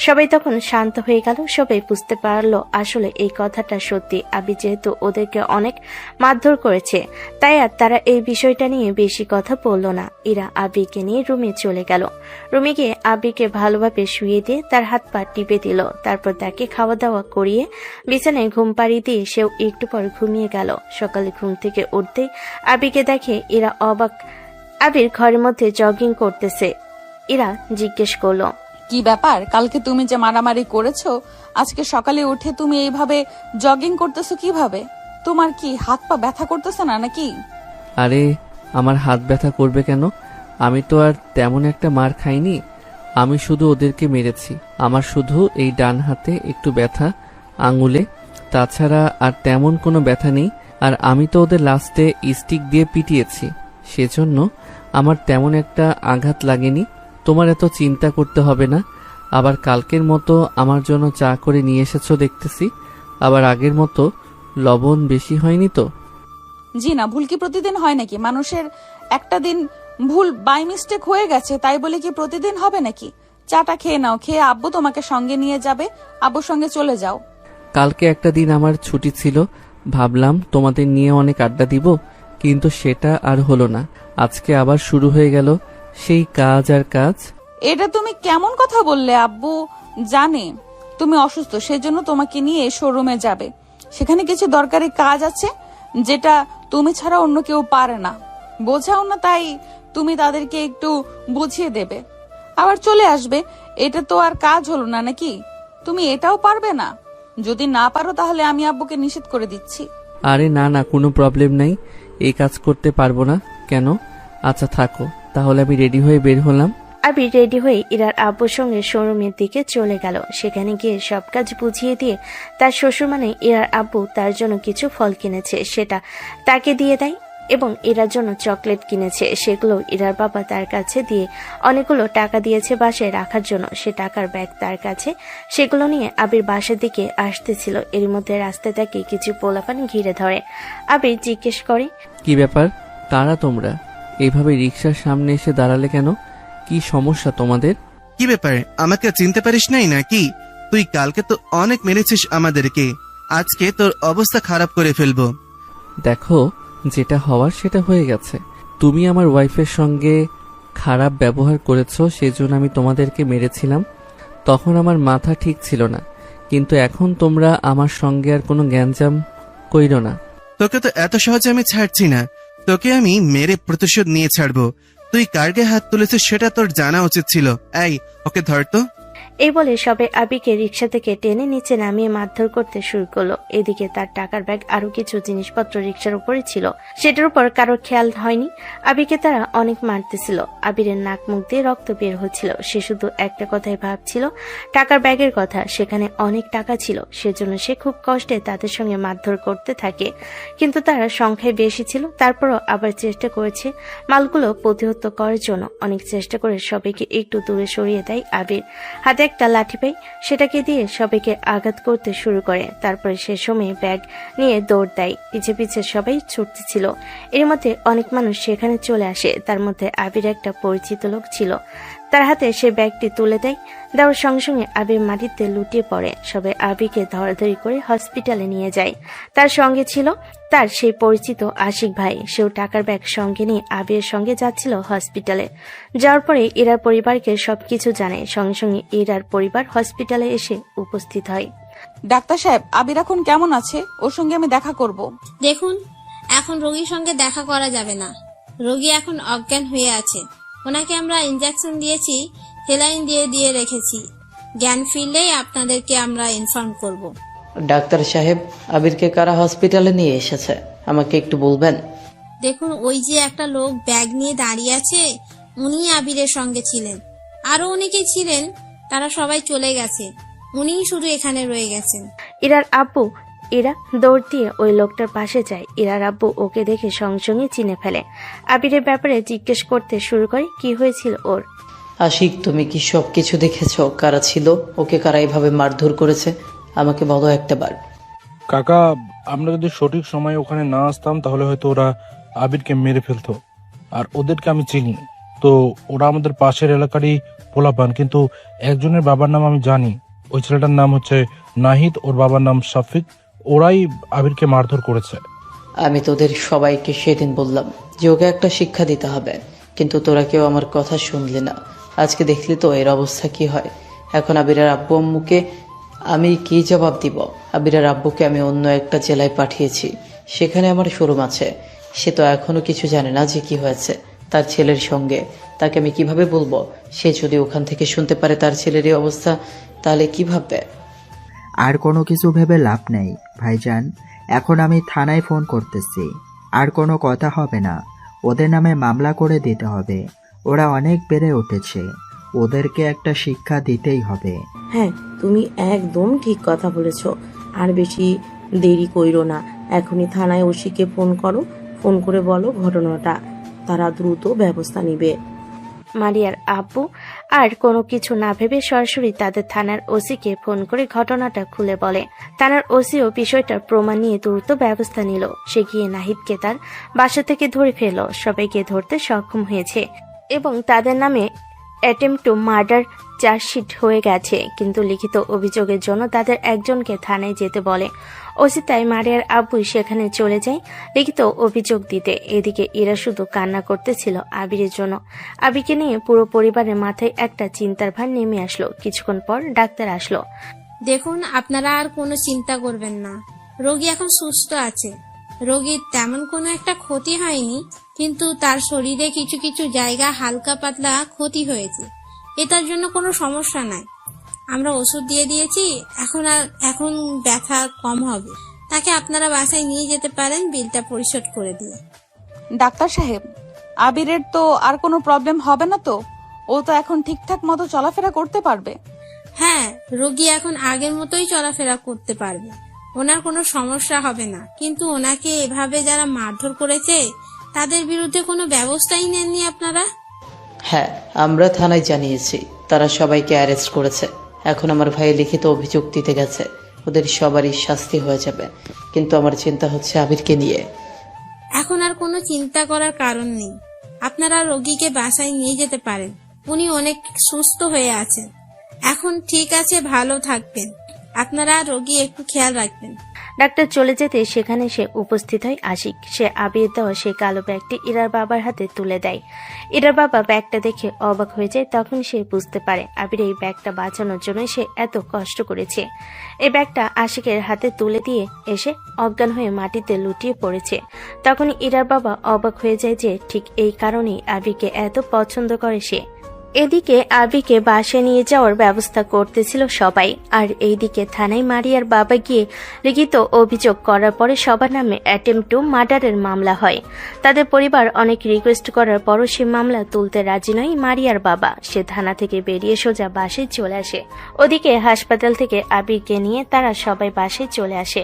Speaker 3: সবাই তখন শান্ত হয়ে গেল। সবাই বুঝতে পারলো আসলে এই কথাটা সত্যি। আবি যেহেতু ওদেরকে অনেক মারধর করেছে, তাই আর তারা এই বিষয়টা নিয়ে বেশি কথা বলল না। ইরা আবিকে নিয়ে রুমে চলে গেল। রুমে গিয়ে আবিকে ভালোভাবে শুয়ে দিয়ে তার হাত পা টিপে দিল। তারপর তাকে খাওয়া দাওয়া করিয়ে বিছানায় ঘুম পাড়িয়ে দিয়ে সেও একটু পর ঘুমিয়ে গেল। সকালে ঘুম থেকে উঠতেই আবিকে দেখে ইরা অবাক। আবির ঘরের মধ্যে জগিং করতেছে। ইরা জিজ্ঞেস করলো,
Speaker 1: কি ব্যাপার, কালকে তুমি যে মারামারি করেছো, আজকে সকালে উঠে তুমি এইভাবে জগিং করতেছো কিভাবে? তোমার কি হাত পা ব্যথা করতেছে না নাকি?
Speaker 2: আরে আমার হাত ব্যথা করবে কেন? আমি তো আর তেমন একটা মার খাইনি। আমি শুধু ওদেরকে মেরেছি। আমার শুধু এই ডান হাতে একটু ব্যথা আঙুলে, তাছাড়া আর তেমন কোনো ব্যথা নেই। আর আমি তো ওদের লাস্টে স্টিক দিয়ে পিটিয়েছি, সেজন্য আমার তেমন একটা আঘাত লাগেনি। তোমার এত চিন্তা করতে হবে না। আবার কালকের মতো আমার জন্য চা করে নিয়ে এসেছো দেখতেছি। আবার আগের মতো লবণ বেশি হয়নি তো?
Speaker 1: জি না, ভুল কি প্রতিদিন হয় নাকি? মানুষের একটা দিন ভুল বাই মিস্টেক হয়ে গেছে, তাই বলে কি প্রতিদিন হবে নাকি? চাটা খেয়ে নাও, খেয়ে আব্বু তোমাকে সঙ্গে নিয়ে যাবে, আব্বুর সঙ্গে চলে যাও।
Speaker 2: কালকে একটা দিন আমার ছুটি ছিল, ভাবলাম তোমাদের নিয়ে অনেক আড্ডা দিব, কিন্তু সেটা আর হলো না। আজকে আবার শুরু হয়ে গেল সেই কাজ আর কাজ।
Speaker 1: এটা তুমি কেমন কথা বললে? আব্বু জানে তুমি অসুস্থ, সেজন্য তোমাকে নিয়ে শোরুমে যাবে। সেখানে কিছু দরকারি কাজ আছে যেটা তুমি ছাড়া অন্য কেউ পারে না। বোঝাও না, তাই তুমি তাদেরকে একটু বুঝিয়ে দেবে, আবার চলে আসবে। এটা তো আর কাজ হলো না নাকি? তুমি এটাও পারবে না? যদি না পারো তাহলে আমি আব্বুকে নিষেধ করে দিচ্ছি।
Speaker 2: আরে না না, কোনো প্রবলেম নাই, এই কাজ করতে পারবো না। কেন? আচ্ছা থাকো, তাহলে আমি রেডি হয়ে বের হলাম।
Speaker 3: আবি রেডি হয়ে ইরার আব্বুর সঙ্গে শোরুমের দিকে চলে গেল। সেখানে গিয়ে সব কাজ বুঝিয়ে দিয়ে তার শ্বশুর মানে ইরার আব্বু তার জন্য কিছু ফল কিনেছে, সেটা তাকে দিয়ে দেয় এবং ইরার জন্য চকলেট কিনেছে, সেগুলো ইরার বাবা তার কাছে দিয়ে অনেকগুলো টাকা দিয়েছে বাসায় রাখার জন্য। সে টাকার ব্যাগ তার কাছে, সেগুলো নিয়ে আবির বাসার দিকে আসতেছিল। এর মধ্যে রাস্তায় তাকে কিছু পোলাপান ঘিরে ধরে। আবির জিজ্ঞেস করে,
Speaker 2: কি ব্যাপার, কারা তোমরা? এইভাবে রিক্সার সামনে এসে দাঁড়ালে কেন? কি সমস্যা তোমাদের?
Speaker 5: কি ব্যাপার, আমাকে চিনতে পারিস নাই নাকি? তুই কালকে তো অনেক মেরেছিস আমাদেরকে, আজকে তোর অবস্থা খারাপ করে ফেলবো।
Speaker 2: দেখো, যেটা হওয়ার সেটা হয়ে গেছে। তুমি আমার ওয়াইফের সঙ্গে খারাপ ব্যবহার করেছো, সেজন্য আমি তোমাদেরকে মেরেছিলাম। তখন আমার মাথা ঠিক ছিল না, কিন্তু এখন তোমরা আমার সঙ্গে আর কোনো গ্যাঞ্জাম কইরো না।
Speaker 5: তোকে তো এত সহজে আমি ছাড়ছি না, তোকে আমি মেরে প্রতিশোধ নিয়ে ছাড়বো। তুই কার গায়ে হাত তুলেছিস সেটা তোর জানা উচিত ছিল। এই, ওকে ধর তো।
Speaker 3: এই বলে সবে আবিকে রিক্সা থেকে টেনে নিচে নামিয়ে মারধর করতে শুরু করলো। এদিকে তার টাকার ব্যাগ আরো কিছু জিনিসপত্র রিক্সার উপরে ছিল, সেটার উপর কারোর খেয়াল হয়নি। আবিকে তারা অনেক মারতেছিল। আবিরের নাক মুখ দিয়ে রক্ত বের হচ্ছিল। সে শুধু একটা কথাই ভাবছিল, টাকার ব্যাগের কথা। সেখানে অনেক টাকা ছিল, সেজন্য সে খুব কষ্টে তাদের সঙ্গে মারধর করতে থাকে। কিন্তু তারা সংখ্যায় বেশি ছিল, তারপরও আবার চেষ্টা করেছে মালগুলো প্রতিহত করার জন্য। অনেক চেষ্টা করে সবাইকে একটু দূরে সরিয়ে দেয় আবির। হাতে একটা লাঠি পাই, সেটাকে দিয়ে সবাইকে আঘাত করতে শুরু করে। তারপরে সে সময় ব্যাগ নিয়ে দৌড় দেয়। পিছে পিছে সবাই ছুটতেছিল। এর মধ্যে অনেক মানুষ সেখানে চলে আসে। তার মধ্যে আবির একটা পরিচিত লোক ছিল। তার হাতে সে ব্যাগটি তুলে দেয়। দেওয়ার সঙ্গে সঙ্গে আবির মাটিতে লুটিয়ে পড়ে। সবাই আবিরকে ধরাধরি করে হসপিটালে নিয়ে যায়। তার সঙ্গে ছিল তার সেই পরিচিত আশিক ভাই। সেও টাকার ব্যাগ সঙ্গে নিয়ে আবিরের সঙ্গে যাচ্ছিল হসপিটালে। যাওয়ার পরে ইরার পরিবারকে সবকিছু জানায়। সঙ্গে সঙ্গে ইরার পরিবার হসপিটালে এসে উপস্থিত হয়।
Speaker 1: ডাক্তার সাহেব, আবির এখন কেমন আছে? ওর সঙ্গে আমি দেখা করব।
Speaker 13: দেখুন, এখন রোগীর সঙ্গে দেখা করা যাবে না। রোগী এখন অজ্ঞান হয়ে আছে। ওনাকে আমরা ইনজেকশন দিয়েছি, সেলাইন দিয়ে রেখেছি। জ্ঞান ফিরলেই আপনাদেরকে আমরা ইনফর্ম করব।
Speaker 10: ডাক্তার সাহেব, আবিরকে কারা হসপিটালে নিয়ে এসেছে আমাকে একটু বলবেন?
Speaker 13: দেখুন, ওই যে একটা লোক ব্যাগ নিয়ে দাঁড়িয়ে আছে, উনি আবিরের সঙ্গে ছিলেন। আরো অনেকেই ছিলেন, তারা সবাই চলে গেছে। উনিই শুধু এখানে রয়ে গেছেন।
Speaker 3: ইরার আব্বু ইরা দৌড় দিয়ে ওই লোকটার পাশে যায়। ইরার আব্বু ওকে দেখে সঙ্গে সঙ্গে চিনে ফেলে। আবিরের ব্যাপারে জিজ্ঞেস করতে শুরু করে কি হয়েছিল ওর।
Speaker 10: আশিক, তুমি কি সবকিছু দেখেছো? কারা ছিল, ওকে কারা এভাবে মারধর করেছে আমাকে বলো একটাবার।
Speaker 14: কাকা, আমরা যদি সঠিক সময়ে ওখানে না আসতাম তাহলে হয়তো ওরা আবিরকে মেরে ফেলতো। আর ওদেরকে আমি চিনি, তো ওরা আমাদের পাশের এলাকারই পোলাপান, কিন্তু একজনের বাবার নাম আমি জানি। ওই ছেলেটার নাম হচ্ছে নাহিদ, ওর বাবার নাম শফিক। ওরাই আবিরকে মারধর করেছে।
Speaker 10: আমি তোদের সবাইকে সেদিন বললাম যে ওকে একটা শিক্ষা দিতে হবে, কিন্তু তোরা কেউ আমার কথা শুনলি না। আজকে দেখলি তো এর অবস্থা কি হয়। এখন আবিরের আব্বু আম্মুকে আমি কি জবাব দিব? আবিরের আব্বুকে আমি অন্য একটা জেলায় পাঠিয়েছি, সেখানে আমার শোরুম আছে। সে তো এখনো কিছু জানে না যে কি হয়েছে তার ছেলের সঙ্গে। তাকে আমি কিভাবে বলবো? সে যদি ওখান থেকে শুনতে পারে তার ছেলের এই অবস্থা, তাহলে কি ভাববে?
Speaker 11: আর কোনো কিছু ভেবে লাভ নেই ভাইজান, এখন আমি থানায় ফোন করতেছি। আর কোনো কথা হবে না, ওদের নামে মামলা করে দিতে হবে। ওরা অনেক বেড়ে উঠেছে, ওদেরকে একটা শিক্ষা দিতেই হবে।
Speaker 12: হ্যাঁ, তুমি একদম ঠিক কথা বলেছ। আর বেশি দেরি কইরো না, এখনই থানায় ওসিকে ফোন করো, ফোন করে বলো ঘটনাটা, তারা দ্রুত ব্যবস্থা নিবে।
Speaker 3: মারিয়ার আব্বু আর কোনো কিছু না ভেবে সরাসরি তাদের থানার ওসিকে ফোন করে ঘটনাটা খুলে বলে। থানার ওসিও বিষয়টার প্রমাণ নিয়ে দ্রুত ব্যবস্থা নিল। সে গিয়ে নাহিদকে তার বাসা থেকে ধরে ফেলল। সবাইকে ধরতে সক্ষম হয়েছে এবং তাদের নামে অ্যাটেম্প টু মার্ডার চার্জশিট হয়ে গেছে, কিন্তু লিখিত অভিযোগের জন্য তাদের একজনকে থানায় যেতে বলে। ওসি তাই মারিয়ার আব্বুই সেখানে চলে যায় লিখিত অভিযোগ দিতে। এদিকে এরা শুধু কান্না করতেছিল আবিরের জন্য। আবিরকে নিয়ে পুরো পরিবারের মাথায় একটা চিন্তার ভার নেমে আসলো। কিছুক্ষণ পর ডাক্তার আসলো।
Speaker 13: দেখুন, আপনারা আর কোনো চিন্তা করবেন না, রোগী এখন সুস্থ আছে। রোগীর তেমন কোনো একটা ক্ষতি হয়নি, কিন্তু তার শরীরে কিছু কিছু জায়গা হালকা পাতলা ক্ষতি হয়েছে। এটার জন্য কোনো সমস্যা নাই, আমরা ওষুধ দিয়ে দিয়েছি, এখন ব্যথা কম হবে। তাকে আপনারা বাসায় নিয়ে যেতে পারেন, বিলটা পরিশোধ করে দিয়ে।
Speaker 1: ডাক্তার সাহেব, আবিরের তো আর কোনো প্রবলেম হবে না তো? ও তো এখন ঠিকঠাক মতো চলাফেরা করতে পারবে?
Speaker 13: হ্যাঁ, রোগী এখন আগের মতোই চলাফেরা করতে পারবে, ওনার কোনো সমস্যা হবে না। কিন্তু ওনাকে এভাবে যারা মারধর করেছে তাদের বিরুদ্ধে কোনো ব্যবস্থাই নেননি আপনারা?
Speaker 10: হ্যাঁ, আমরা থানায় জানিয়েছি, তারা সবাইকে অ্যারেস্ট করেছে। এখন আমার ভাই লিখিত অভিযোগ দিতে গেছে, ওদের সবারই শাস্তি হয়ে যাবে। কিন্তু আমার চিন্তা হচ্ছে আবিরকে নিয়ে।
Speaker 13: এখন আর কোনো চিন্তা করার কারণ নেই, আপনারা রোগীকে বাসায় নিয়ে যেতে পারেন। উনি অনেক সুস্থ হয়ে আছেন, এখন ঠিক আছে, ভালো থাকবেন। আপনারা রোগী একটু খেয়াল রাখবেন।
Speaker 3: ডাক্তার চলে যেতে সেখানে সে উপস্থিত হয় আশিক। সে আবির দেওয়া সেই কালো ব্যাগটি ইরার বাবার হাতে তুলে দেয়। ইরার বাবা ব্যাগটা দেখে অবাক হয়ে যায়। তখন সে বুঝতে পারে আবির এই ব্যাগটা বাঁচানোর জন্য সে এত কষ্ট করেছে। এই ব্যাগটা আশিকের হাতে তুলে দিয়ে এসে অজ্ঞান হয়ে মাটিতে লুটিয়ে পড়েছে। তখন ইরার বাবা অবাক হয়ে যায় যে ঠিক এই কারণেই আবিরকে এত পছন্দ করে সে। এদিকে আবিকে বাসায় নিয়ে যাওয়ার ব্যবস্থা করতেছিল সবাই, আর এইদিকে থানায় মারিয়ার বাবা গিয়ে লিখিত অভিযোগ করার পরে সবার নামে অ্যাটেম্প টু মার্ডারের মামলা হয়। তাদের পরিবার অনেক রিকোয়েস্ট করার পরও সে মামলা তুলতে রাজি নয় মারিয়ার বাবা। সে থানা থেকে বেরিয়ে সোজা বাসায় চলে আসে। ওদিকে হাসপাতাল থেকে আবিরকে নিয়ে তারা সবাই বাসায় চলে আসে।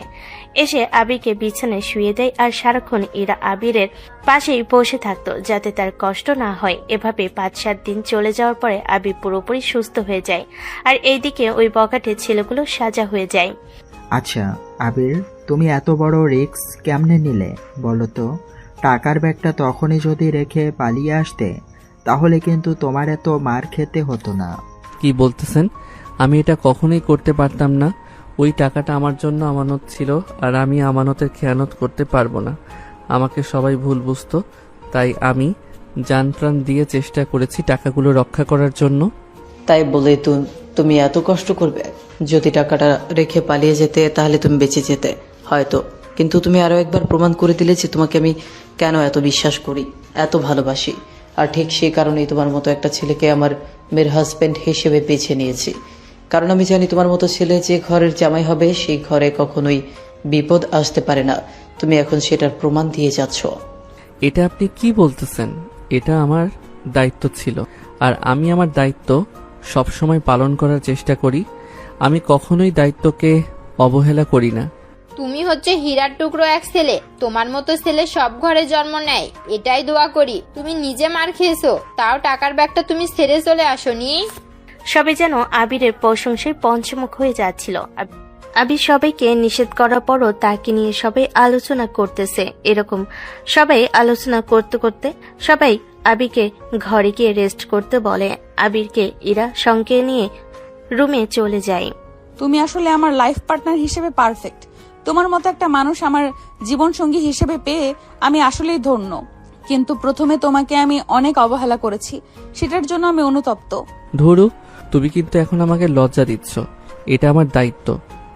Speaker 3: এসে আবিরকে বিছানায় শুয়ে দেয় আর সারাক্ষণ এরা আবিরের পাশেই বসে থাকতো যাতে তার কষ্ট না হয়। এভাবে 5-7 দিন চলে যাওয়ার পরে আবির পুরোপুরি সুস্থ হয়ে যায়, আর এইদিকে ওই বকাটে ছেলেগুলো সাজা হয়ে যায়।
Speaker 11: আচ্ছা আবির, তুমি এত বড় রিস্ক কেমনে নিলে বলো তো? টাকার ব্যাগটা তখনই যদি রেখে পালিয়ে আসতে তাহলে কিন্তু তোমার এত মার খেতে হতো না।
Speaker 2: কি বলতেছেন? আমি এটা কখনোই করতে পারতাম না। ওই টাকাটা আমার জন্য আমানত ছিল, আর আমি আমানতের খেয়ানত করতে পারবো না। আমাকে সবাই ভুল বুঝতো, তাই আমি জান প্রাণ দিয়ে চেষ্টা করেছি টাকাগুলো রক্ষা করার জন্য।
Speaker 10: তাই বলে তুমি এত কষ্ট করবে? যদি টাকাটা রেখে পালিয়ে যেতে তাহলে তুমি বেঁচে যেতে হয়তো, কিন্তু তুমি আরো একবার প্রমাণ করে দিলে যে তোমাকে আমি কেন এত বিশ্বাস করি, এত ভালোবাসি। আর ঠিক সেই কারণেই তোমার মতো একটা ছেলেকে আমার মেয়ের হাজব্যান্ড হিসেবে বেছে নিয়েছি। কারণ আমি জানি তোমার মতো ছেলে যে ঘরের জামাই হবে সেই ঘরে কখনোই বিপদ আসতে পারে না। তুমি এখন সেটার প্রমাণ দিয়ে যাচ্ছ।
Speaker 2: এটা আপনি কি বলতেছেন? এটা আমার দায়িত্ব ছিল, আর আমি আমার দায়িত্ব সবসময় পালন করার চেষ্টা করি। আমি কখনোই দায়িত্বকে অবহেলা করি না।
Speaker 6: তুমি হচ্ছে হীরার টুকরো এক ছেলে, তোমার মতো ছেলে সব ঘরে জন্ম নেয়, এটাই দোয়া করি। তুমি নিজে মার খেয়েছো, তাও টাকার ব্যাগটা তুমি ছেড়ে চলে আসোনি।
Speaker 3: সবাই যেন আবিরের প্রশংসায় পঞ্চমুখ হয়ে যাচ্ছিল। আবির সবাইকে নিষেধ করার পরও তাকে নিয়ে সবাই আলোচনা করতেছে। এরকম সবাই আলোচনা করতে করতে সবাই আবিরকে ঘরে গিয়ে রেস্ট করতে বলে। আবিরকে ইরা সঙ্গে নিয়ে রুমে চলে যায়।
Speaker 1: তুমি আসলে আমার লাইফ পার্টনার হিসেবে পারফেক্ট। তোমার মতো একটা মানুষ আমার জীবন সঙ্গী হিসেবে পেয়ে আমি আসলেই ধন্য। কিন্তু প্রথমে তোমাকে আমি অনেক অবহেলা করেছি, সেটার জন্য আমি অনুতপ্ত।
Speaker 2: ধরু, তুমি কিন্তু এখন আমাকে লজ্জা দিচ্ছ। এটা আমার দায়িত্ব।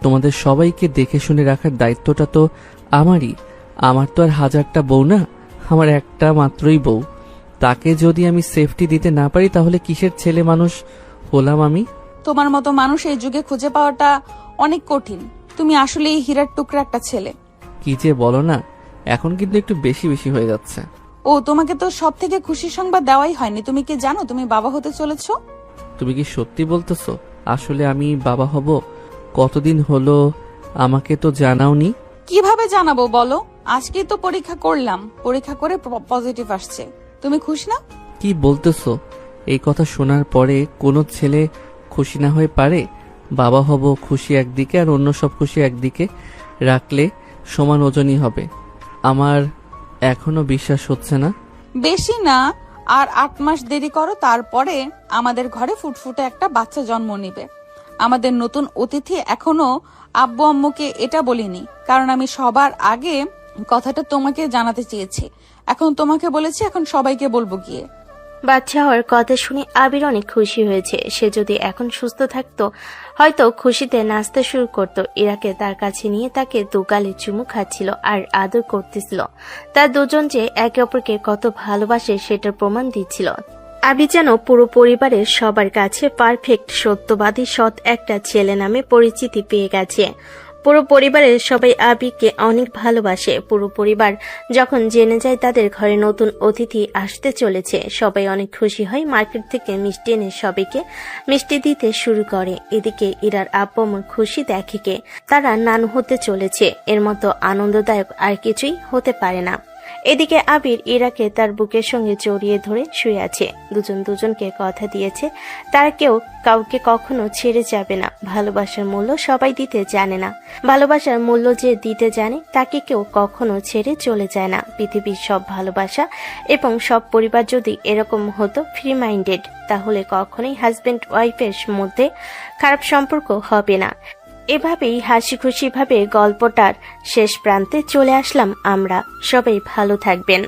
Speaker 2: তোমাদের সবাইকে দেখে শুনে রাখার দায়িত্বটা তো আমারই। আমার তো আর হাজারটা বউ না, আমার একটা মাত্রই বউ। তাকে যদি আমি সেফটি দিতে না পারি তাহলে কিসের ছেলে মানুষ হলাম আমি?
Speaker 1: তোমার মতো মানুষ এই যুগে খুঁজে পাওয়াটা অনেক কঠিন। তুমি আসলে এই হীরার টুকরা একটা ছেলে।
Speaker 2: কি যে বলো না, এখন কিন্তু একটু বেশি বেশি হয়ে যাচ্ছে।
Speaker 1: ও, তোমাকে তো সব থেকে খুশির সংবাদ দেওয়াই হয়নি। তুমি কি জানো তুমি বাবা হতে চলেছো?
Speaker 2: তুমি কি সত্যি বলতেছো? আসলে আমি বাবা হব? কতদিন হলো আমাকে তো জানাওনি।
Speaker 1: কিভাবে জানাবো বলো? আজকেই তো পরীক্ষা করলাম, পরীক্ষা করে পজিটিভ আসছে। তুমি খুশি না?
Speaker 2: কি বলতেছো? এই কথা শোনার পরে কোনো ছেলে খুশি না হয়ে পারে? বাবা হব খুশি একদিকে আর অন্য সব খুশি একদিকে রাখলে সমান ওজনই হবে। আমার এখনো বিশ্বাস হচ্ছে না।
Speaker 1: বেশি না, আর 8 মাস দেরি করো, তারপরে আমাদের ঘরে ফুটফুটে একটা বাচ্চা জন্ম নিবে। আমাদের নতুন অতিথি এখনো আব্বু আম্মুকে এটা বলিনি, কারণ আমি সবার আগে কথাটা তোমাকে জানাতে চেয়েছি। এখন তোমাকে বলেছি, এখন সবাইকে বলবো গিয়ে।
Speaker 3: বাচ্চা হওয়ার কথা শুনে আবির অনেক খুশি হয়েছে। সে যদি এখন সুস্থ থাকতো হয়তো খুশিতে নাচতে শুরু করত। ইরাকে তার কাছে নিয়ে তাকে দুগালে চুমু খাচ্ছিল আর আদর করতেছিল। তার দুজন যে একে অপরকে কত ভালোবাসে সেটার প্রমাণ দিচ্ছিল। আবির যেন পুরো পরিবারের সবার কাছে পারফেক্ট, সত্যবাদী, সৎ একটা ছেলে নামে পরিচিতি পেয়ে গেছে। পুরো পরিবারের সবাই আবিরকে অনেক ভালোবাসে। পুরো পরিবার যখন জেনে যায় তাদের ঘরে নতুন অতিথি আসতে চলেছে, সবাই অনেক খুশি হয়। মার্কেট থেকে মিষ্টি এনে সবাইকে মিষ্টি দিতে শুরু করে। এদিকে ইরার আব্বু আম্মুর খুশি দেখে কে, তারা নানু হতে চলেছে। এর মতো আনন্দদায়ক আর কিছুই হতে পারে না। এদিকে আবির ইরাকে তার বুকের সঙ্গে জড়িয়ে ধরে শুয়ে আছে। দুজন দুজনকে কথা দিয়েছে তারা কেউ কাউকে কখনো ছেড়ে যাবে না। ভালোবাসার মূল্য সবাই দিতে জানে না। ভালোবাসার মূল্য যে দিতে জানে তাকে কেউ কখনো ছেড়ে চলে যায় না। পৃথিবীর সব ভালোবাসা এবং সব পরিবার যদি এরকম হতো ফ্রি মাইন্ডেড, তাহলে কখনোই হাজবেন্ড ওয়াইফের মধ্যে খারাপ সম্পর্ক হবে না। এভাবেই হাসি খুশি ভাবে গল্পটার শেষ প্রান্তে চলে আসলাম আমরা। সবাই ভালো থাকবেন।